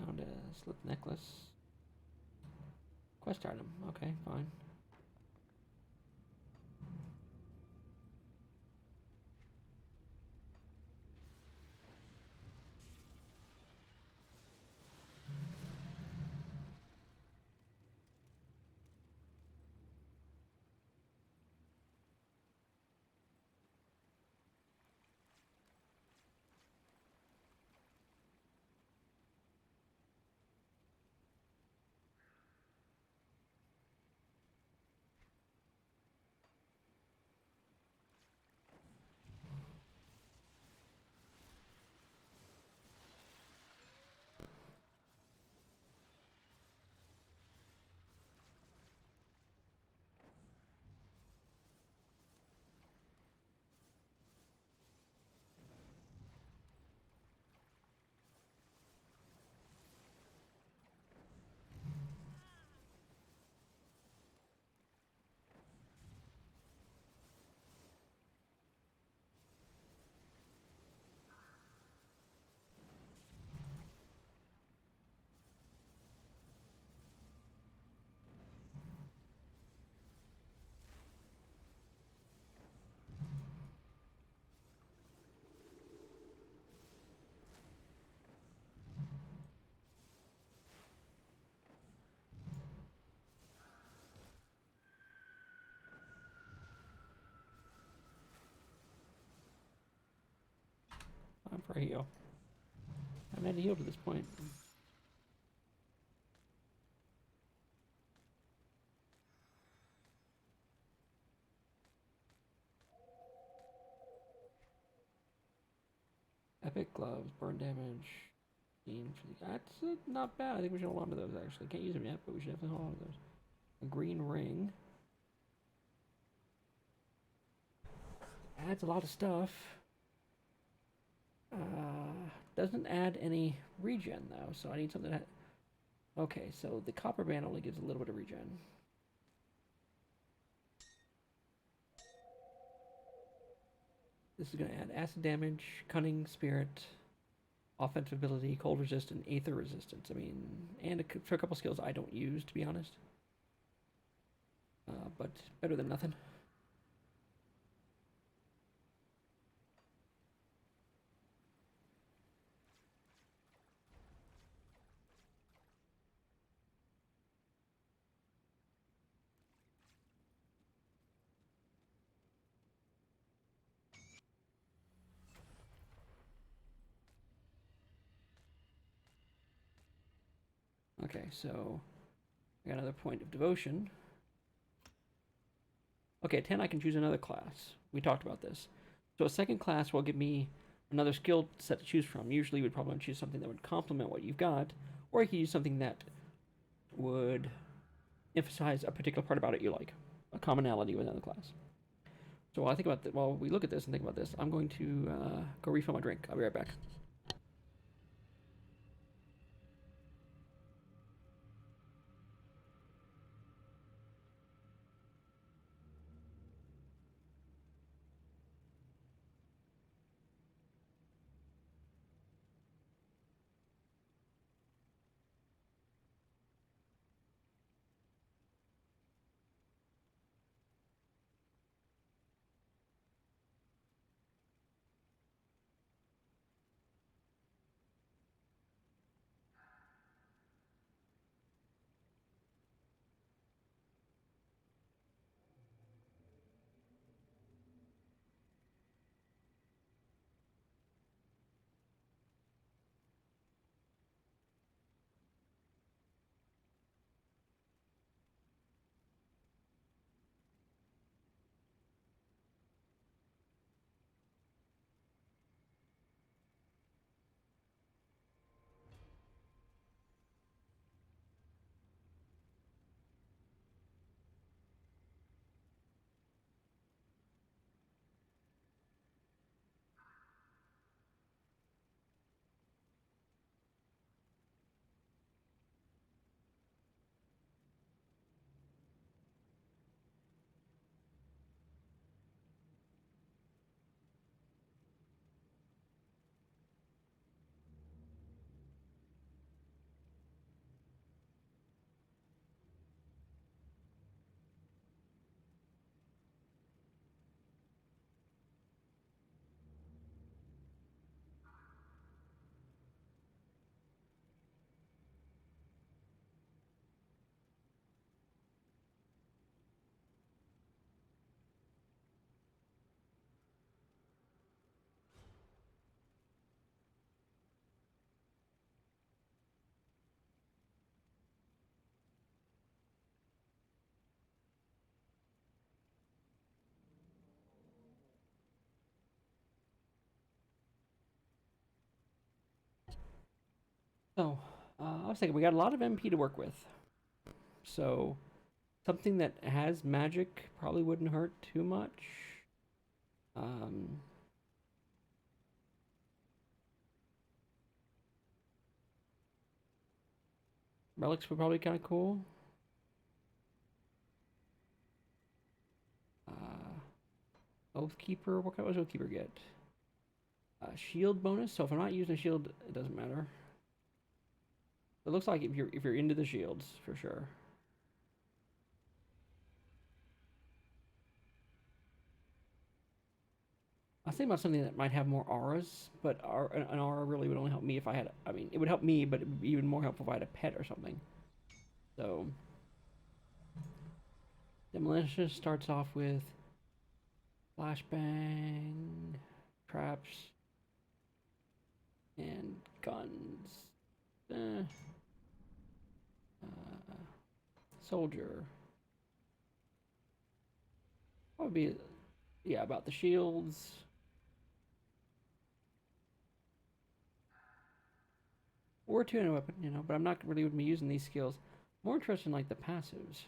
Found a slip necklace. Quest item. Okay, fine. Time for a heal. I haven't had a heal to this point. Epic gloves, burn damage. That's not bad. I think we should hold on to those actually. Can't use them yet, but we should definitely hold on to those. A green ring. Adds a lot of stuff. Doesn't add any regen though, so I need something that. Okay, so the copper band only gives a little bit of regen. This is going to add acid damage, cunning, spirit, offensive ability, cold resistance, aether resistance. I mean, and for a couple skills I don't use, to be honest. But better than nothing. Okay, so I got another point of devotion. Okay, at 10 I can choose another class. We talked about this. So a second class will give me another skill set to choose from. Usually we'd probably choose something that would complement what you've got, or you could use something that would emphasize a particular part about it you like, a commonality within the class. So while I think about while we look at this and think about this, I'm going to go refill my drink. I'll be right back. So, I was thinking we got a lot of MP to work with. So, something that has magic probably wouldn't hurt too much. Um, relics were probably kind of cool. Oathkeeper, what kind of Oathkeeper get? Shield bonus. So if I'm not using a shield, it doesn't matter. It looks like if you're into the shields for sure. I was thinking about something that might have more auras, but an aura really would only help me if I had. I mean, it would help me, but it would be even more helpful if I had a pet or something. So, Demolition starts off with flashbang, traps, and guns. Soldier. Probably, yeah, about the shields. Or two in a weapon, you know, but I'm not really going to be using these skills. More interested in like the passives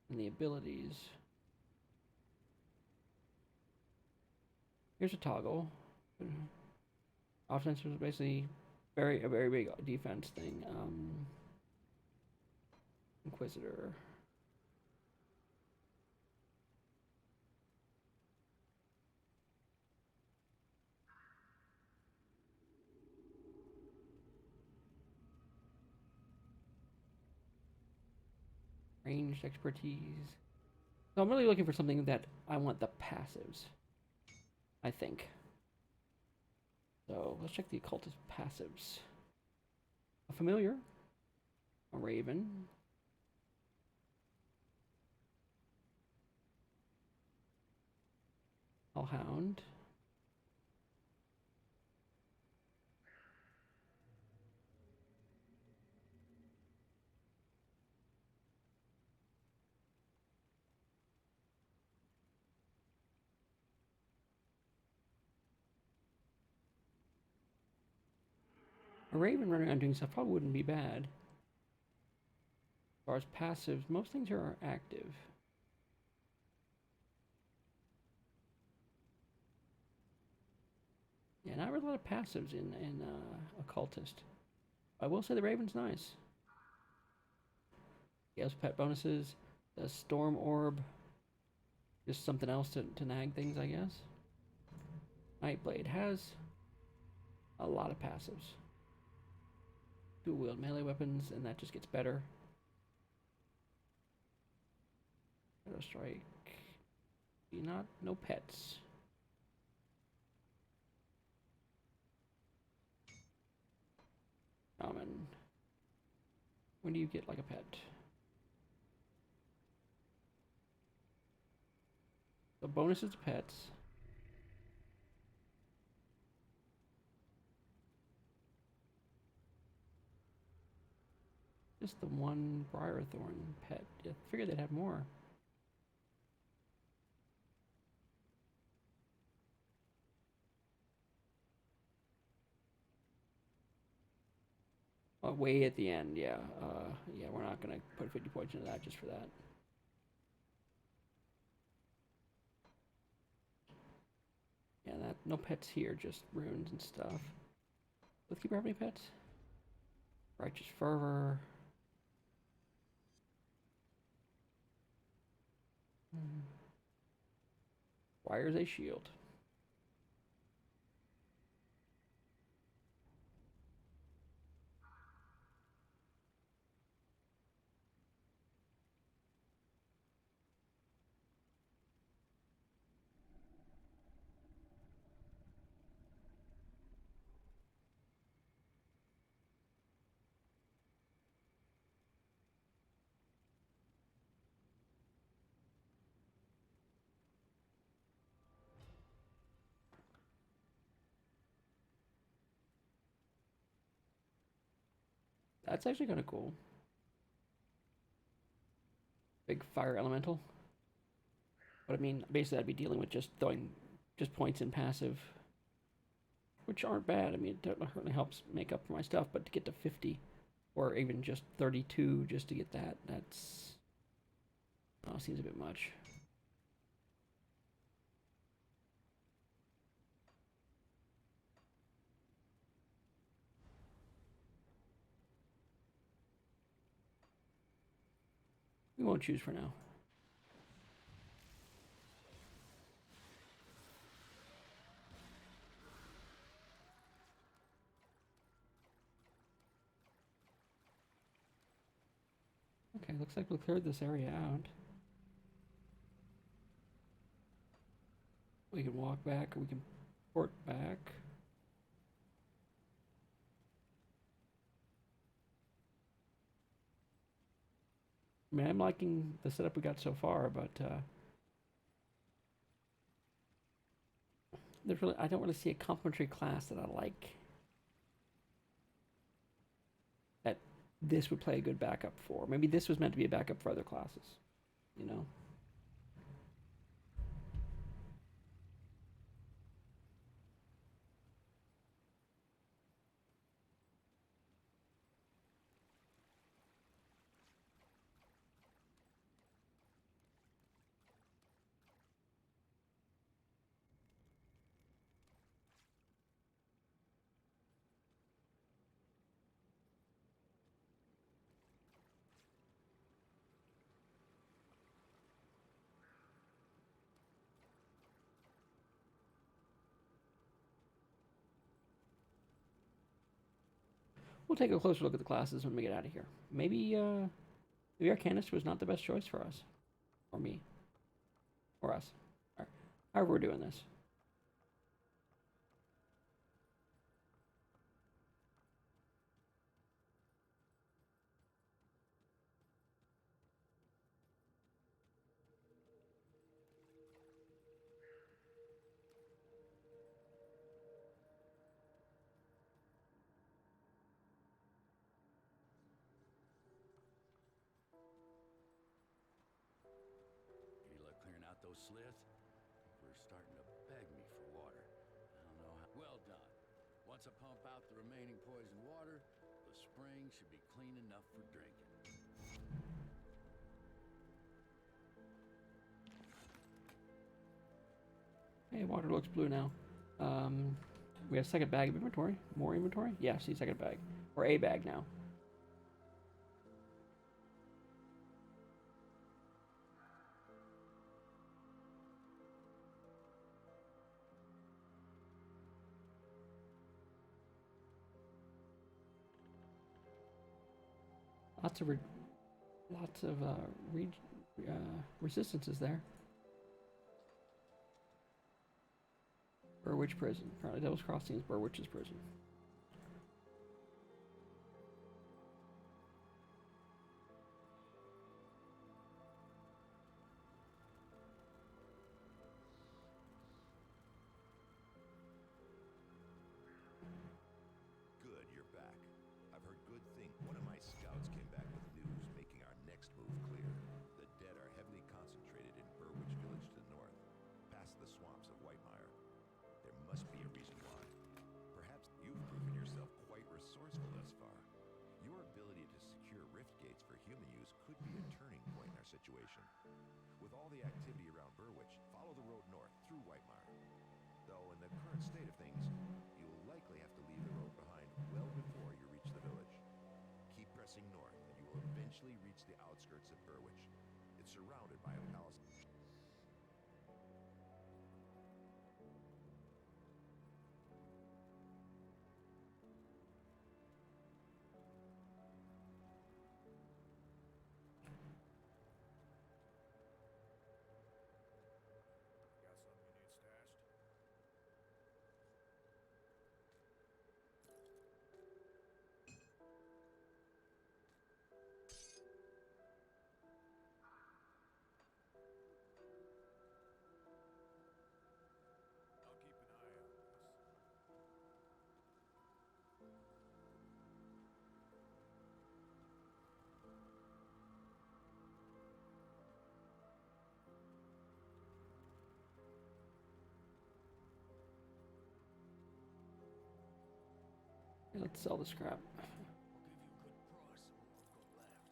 and the abilities. Here's a toggle. Offense is basically a very big defense thing. Inquisitor. Ranged expertise. So I'm really looking for something that I want the passives, I think. So let's check the occultist passives. A familiar, a raven, a hound, A Raven running around doing stuff probably wouldn't be bad. As far as passives, most things here are active. Yeah, not really a lot of passives in Occultist. I will say the Raven's nice. He has pet bonuses. The Storm Orb. Just something else to nag things, I guess. Nightblade has a lot of passives. Dual wield melee weapons, and that just gets better. Shadow Strike. No pets. Common. When do you get like a pet? The bonuses to pets. Just the one Briarthorn pet. I figured they'd have more. Way at the end, yeah. Yeah, we're not gonna put 50 points into that just for that. Yeah, no pets here, just runes and stuff. Let's keep our many pets. Righteous Fervor. Wires a shield. That's actually kind of cool. Big fire elemental. But I mean, basically I'd be dealing with just throwing just points in passive, which aren't bad. I mean, it certainly helps make up for my stuff, but to get to 50 or even just 32 just to get that's seems a bit much. We won't choose for now. Okay, looks like we'll clear this area out. We can walk back, or we can port back. I mean, I'm liking the setup we got so far, but I don't really see a complementary class that I like. That this would play a good backup for. Maybe this was meant to be a backup for other classes, you know? We'll take a closer look at the classes when we get out of here. Maybe Arcanist was not the best choice for us. Or me. Or us. Or however we're doing this. Any luck clearing out those sliths? We're starting to beg me for water. I don't know how. Well done. Once I pump out the remaining poison water, the spring should be clean enough for drinking. Hey, water looks blue now. We have second bag of inventory. More inventory? Yeah, see second bag. Or a bag now. Lots of resistances there. Burwitch Prison. Apparently Devil's Crossing is Burwitch's prison. Good, you're back. I've heard good things. One of my scouts came back with news making our next move clear. The dead are heavily concentrated in Burwitch Village to the north, past the swamps of Whitemire. There must be a reason why. Perhaps you've proven yourself quite resourceful thus far. Your ability to secure rift gates for human use could be a turning point in our situation. With all the activity around Burwitch, follow the road north through Whitemire. Though in the current state of things, you'll likely have to leave the road behind well before you reach the village. Keep pressing north, and you will eventually reach the outskirts of Burwitch. It's surrounded by a palace. Got something you need stashed? I'll keep an eye on this. Let's sell the scrap. We'll give you a good price on what we've got left.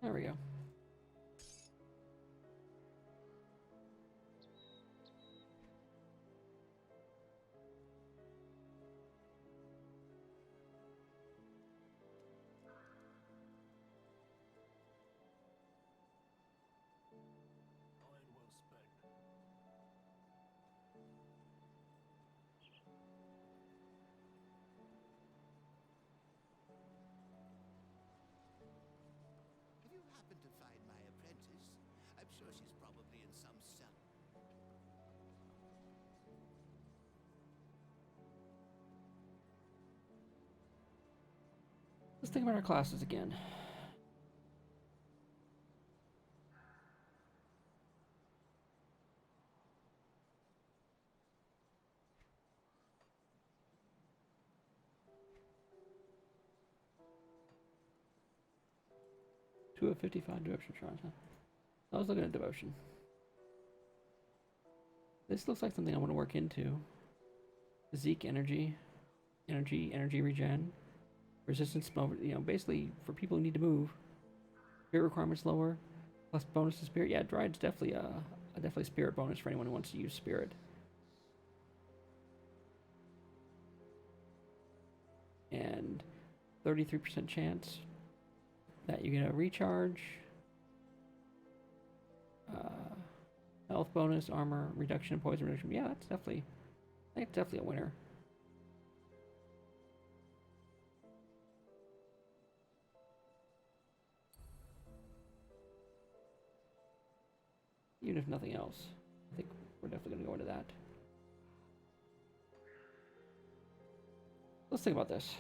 There we go. Iron well spent. Have you happened to find my apprentice? I'm sure she's probably in some cell. Let's think about our classes again. Two of 55 devotion shrines, huh? I was looking at devotion. This looks like something I want to work into. Physique, energy regen, resistance, basically for people who need to move. Spirit requirements lower, plus bonus to spirit. Yeah, Dryad's definitely a spirit bonus for anyone who wants to use spirit. And 33% chance that you get a recharge, health bonus, armor, reduction in poison reduction. Yeah, I think it's definitely a winner. even if nothing else. I think we're definitely going to go into that. Let's think about this.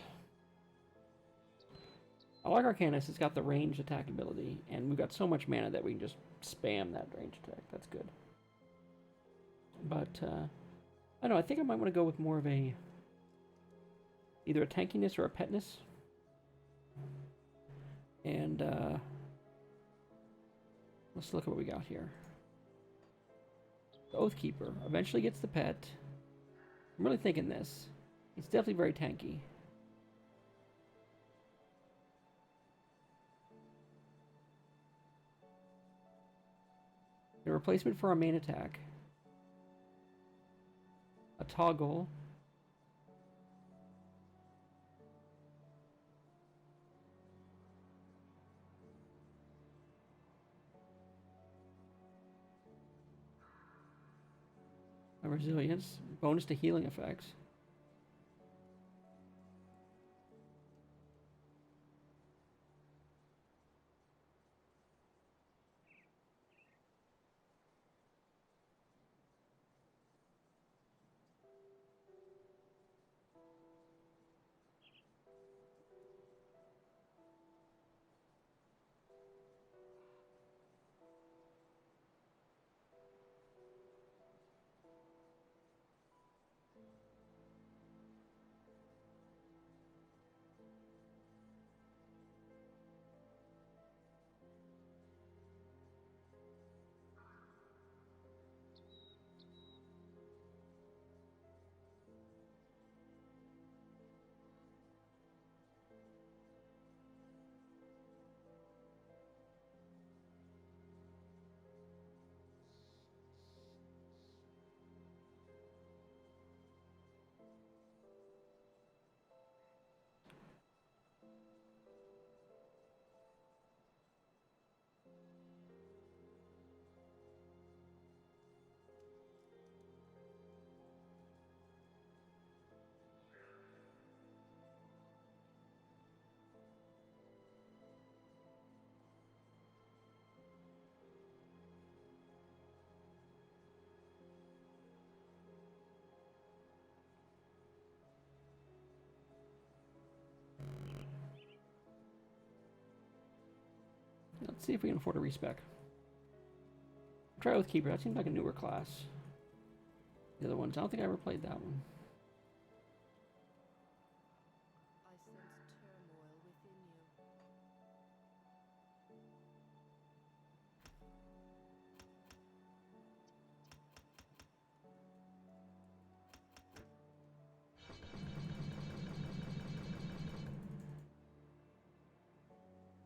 I like Arcanus. It's got the ranged attack ability, and we've got so much mana that we can just spam that ranged attack. That's good. But, I don't know. I think I might want to go with more of a... either a tankiness or a petness. And, let's look at what we got here. The Oathkeeper eventually gets the pet. I'm really thinking this. It's definitely very tanky. A replacement for our main attack. A toggle. A resilience. Bonus to healing effects. Let's see if we can afford a respec. Try Oathkeeper. That seems like a newer class. The other ones, I don't think I ever played that one. I sense turmoil within you.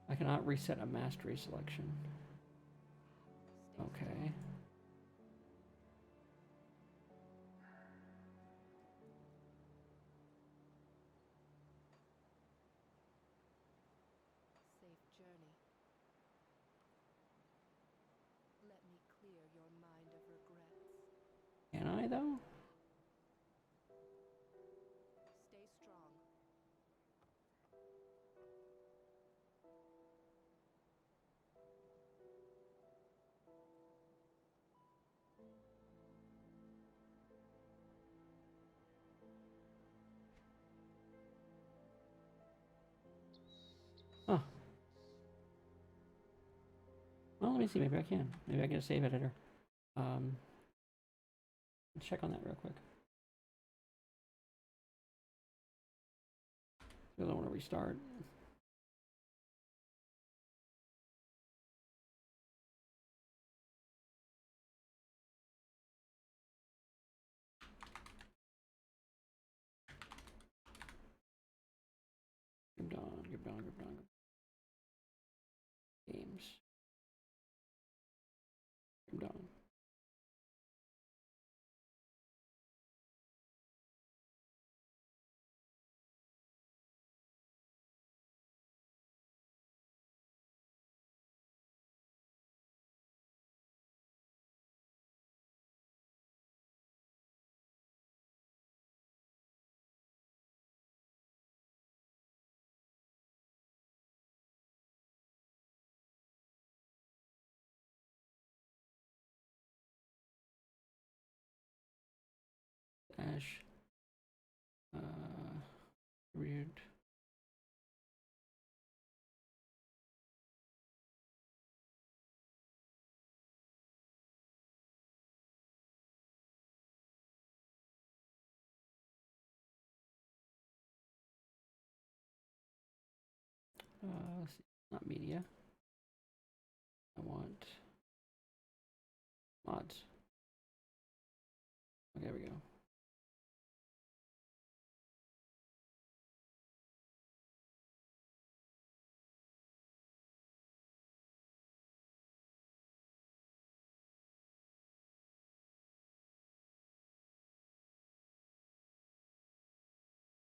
I cannot reset a mastery selection. Stay Okay. Safe journey. Let me clear your mind of regrets. Can I, though? Stay strong. Huh. Well, let me see. Maybe I can. Maybe I get a save editor. Let's check on that real quick. I don't want to restart. Grim Dawn. Games. Grim Dawn. English. Weird. Let's see. Not media. I want mods. Okay, there we go.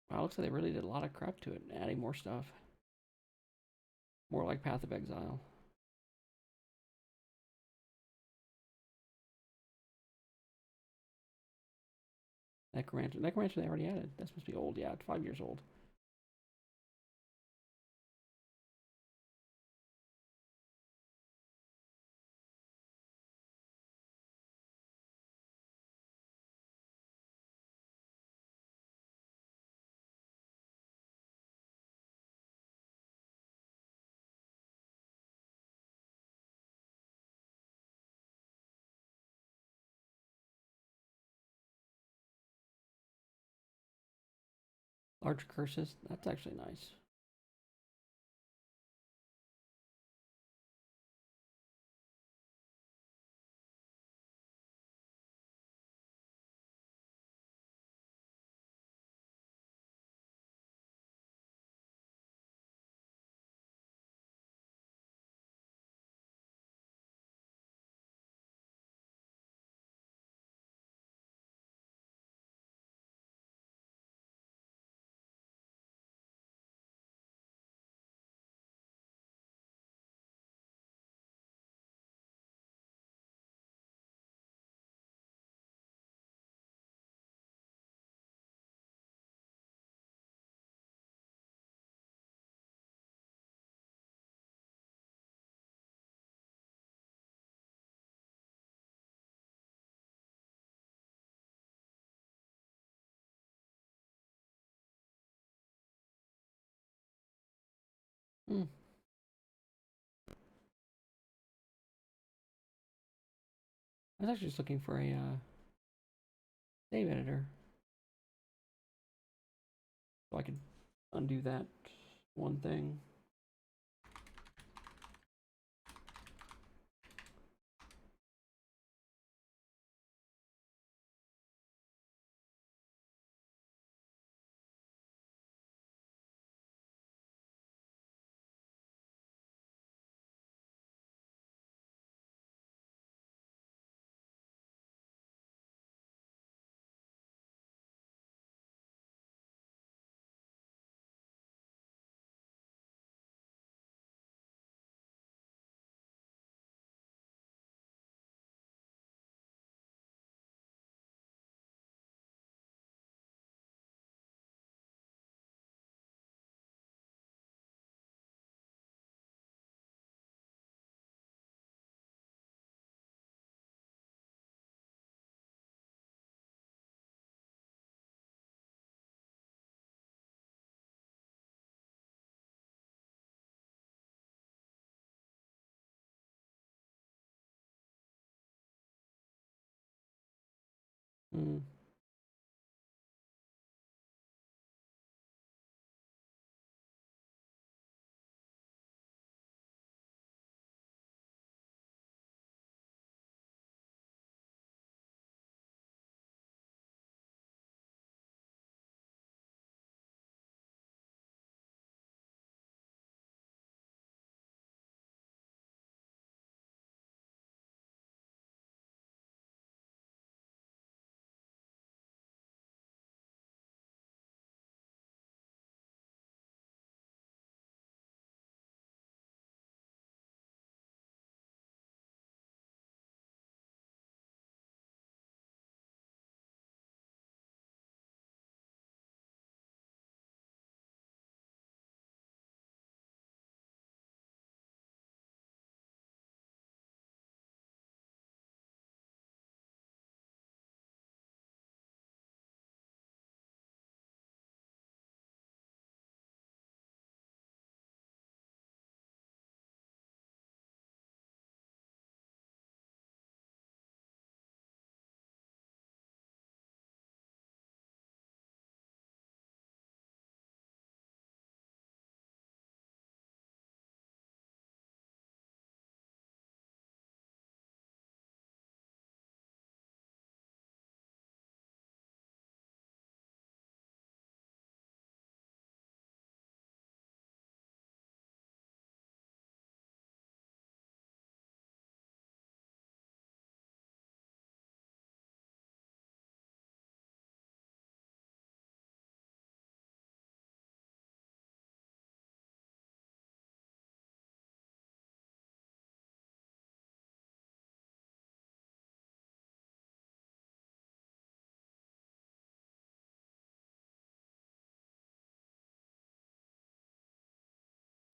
Wow, looks like they really did a lot of crap to it, adding more stuff. More like Path of Exile. Necromancer. Necromancer they already added. That's supposed to be old. Yeah, it's 5 years old. Large curses. That's actually nice. Hmm. I was actually just looking for a save editor. So I could undo that one thing. Hmm.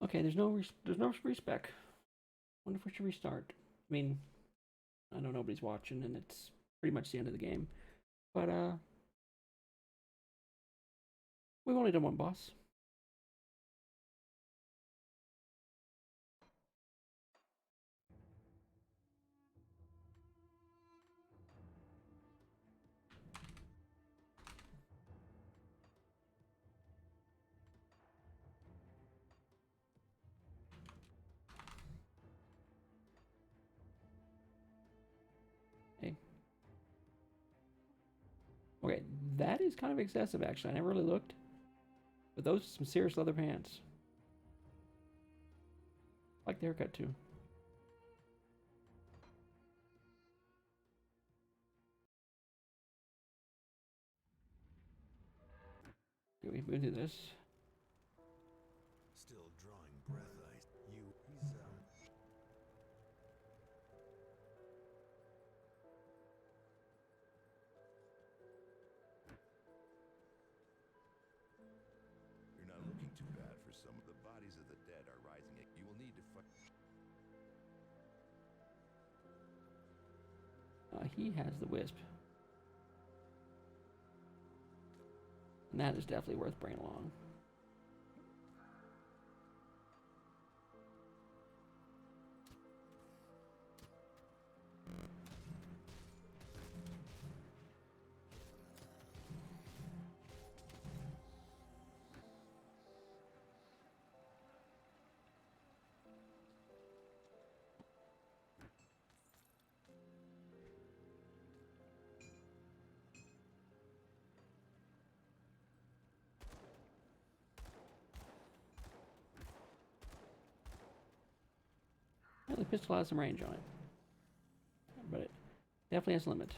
Okay, there's no respec. Wonder if we should restart. I mean, I know nobody's watching, and it's pretty much the end of the game. But we've only done one boss. Hey. Okay, that is kind of excessive, actually. I never really looked. But those are some serious leather pants. I like the haircut, too. Okay, we can do this. Still drawing breath. He's You're not looking too bad for some of the bodies of the dead are rising. You will need to fight. He has the wisp. And that is definitely worth bringing along. Well, the pistol has some range on it. But it definitely has a limit.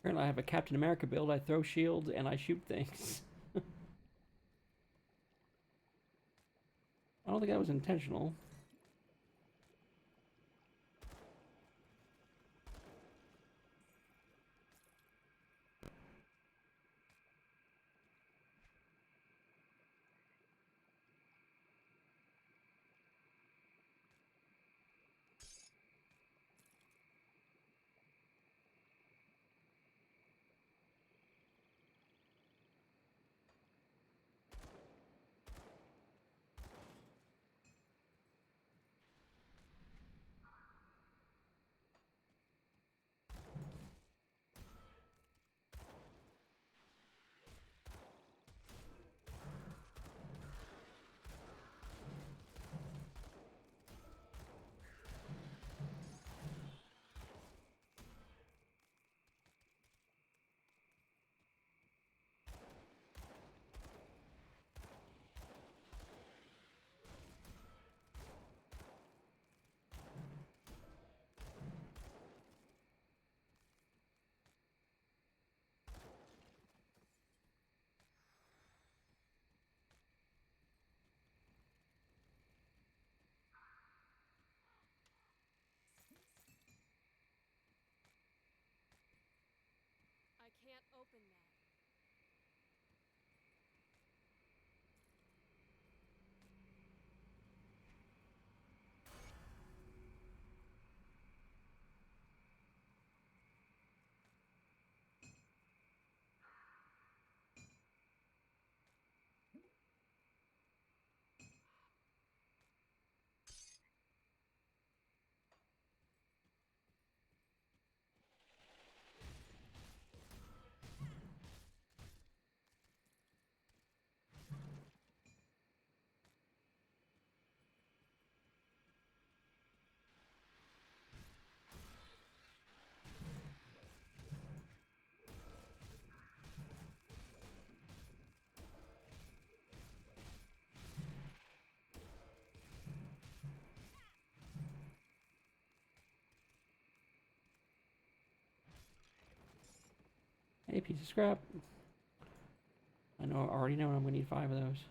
Apparently I have a Captain America build. I throw shields and I shoot things. I don't think that was intentional. I can't open that. Hey, piece of scrap. I already know I'm gonna need 5 of those.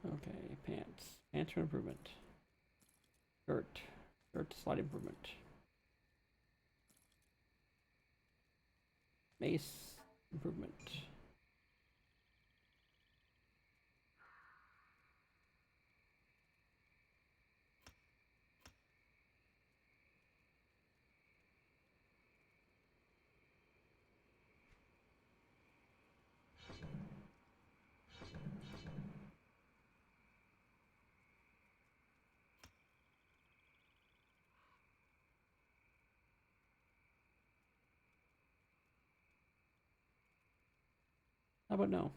Okay, pants. Pants for improvement. Shirt. Shirt slight improvement. Mace improvement. How about no?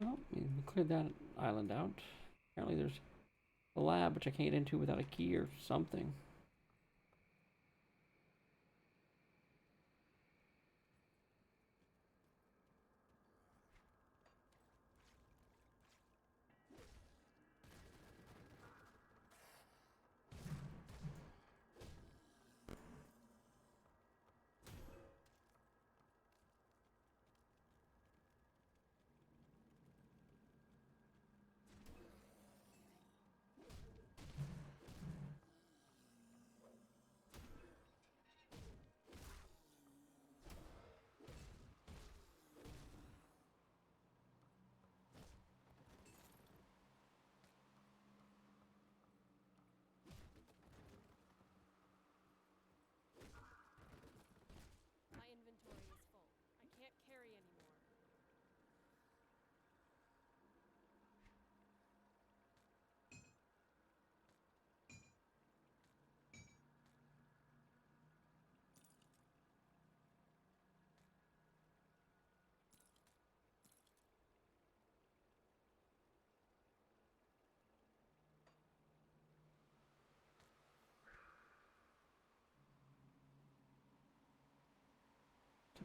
Well, we cleared that island out. Apparently there's the lab, which I can't get into without a key or something. My inventory is full. I can't carry anymore.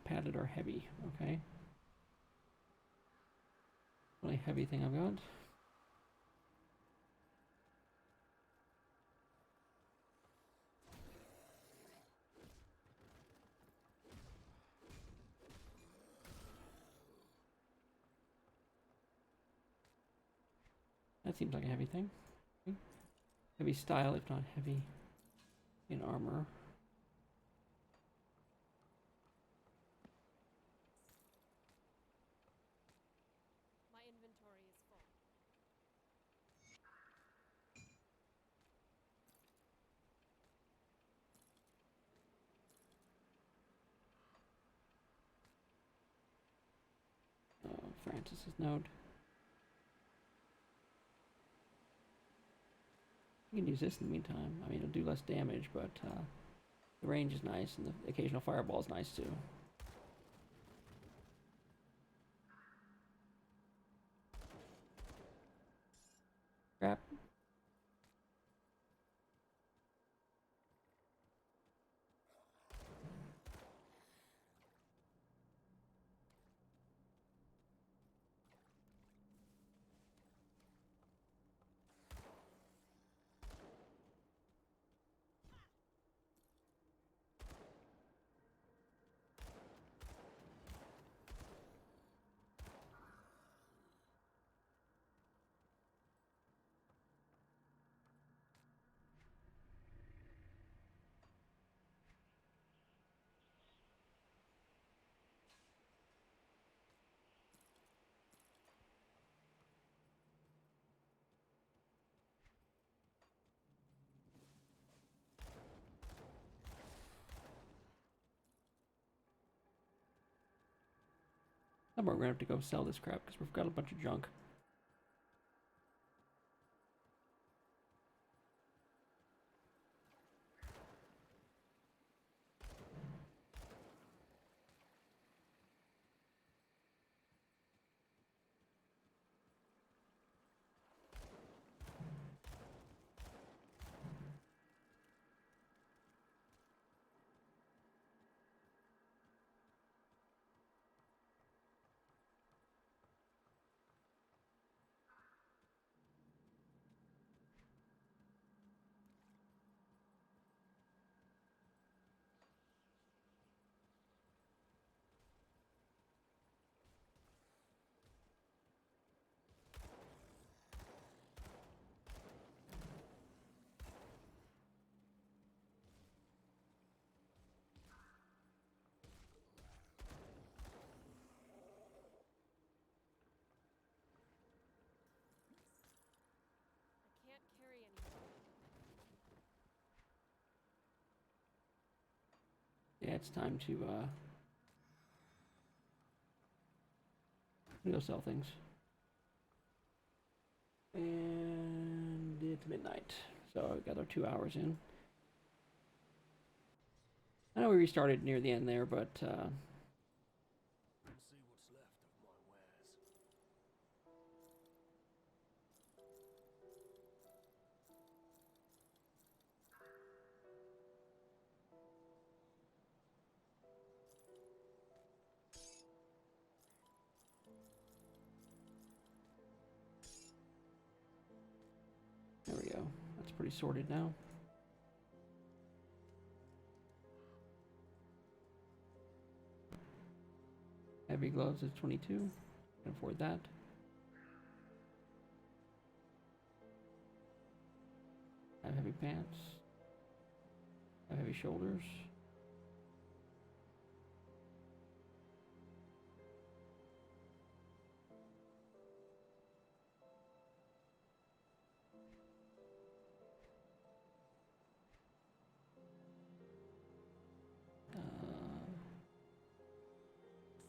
Padded or heavy, okay. Only heavy thing I've got. That seems like a heavy thing. Okay. Heavy style, if not heavy in armor. My inventory is full. Francis's note. You can use this in the meantime. I mean, it'll do less damage, but the range is nice, and the occasional fireball is nice too. Crap. Somewhere we're gonna have to go sell this crap because we've got a bunch of junk. I can't carry anymore. Yeah, it's time to go sell things. And it's midnight, so we got our 2 hours in. I know we restarted near the end there, but Let's see what's left of my wares. pretty sorted now. Heavy gloves is 22. Can afford that. Have heavy pants. Have heavy shoulders.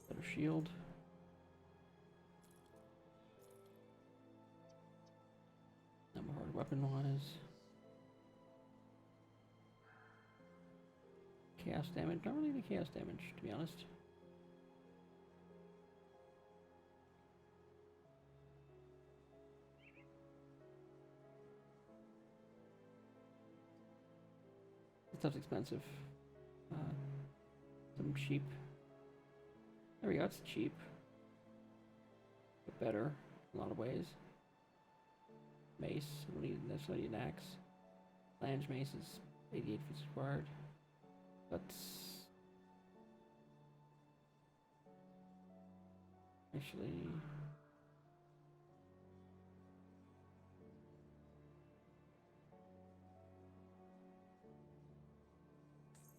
Better shield. Number hard weapon wise. Chaos damage. Not really the chaos damage, to be honest. This stuff's expensive. Some cheap. There we go, it's cheap. But better in a lot of ways. Mace, I don't need necessarily an axe. Flange mace is 88 feet required. But actually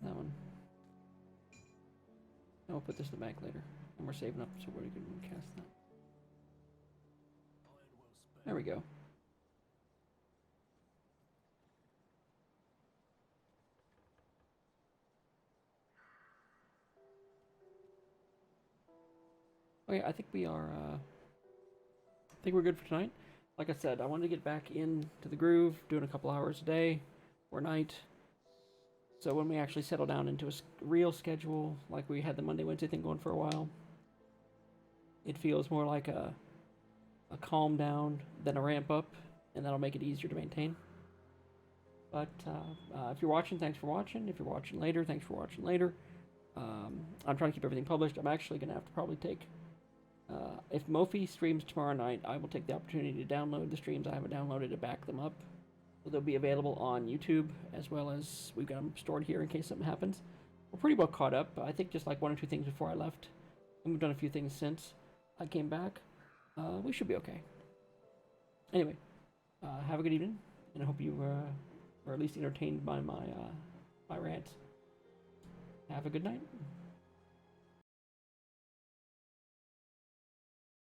that one. And we'll put this in the back later. And we're saving up so we're going to cast that. There we go. Okay, I think we are, I think we're good for tonight. Like I said, I wanted to get back into the groove, doing a couple hours a day or night. So when we actually settle down into a real schedule, like we had the Monday, Wednesday thing going for a while, it feels more like a calm down than a ramp up, and that'll make it easier to maintain. But if you're watching, thanks for watching. If you're watching later, thanks for watching later. I'm trying to keep everything published. I'm actually going to have to probably take... if Mophie streams tomorrow night, I will take the opportunity to download the streams I have downloaded to back them up. So they'll be available on YouTube, as well as we've got them stored here in case something happens. We're pretty well caught up. I think just like one or two things before I left. And we've done a few things since I came back. We should be okay. Anyway, have a good evening, and I hope you were at least entertained by my rant. Have a good night.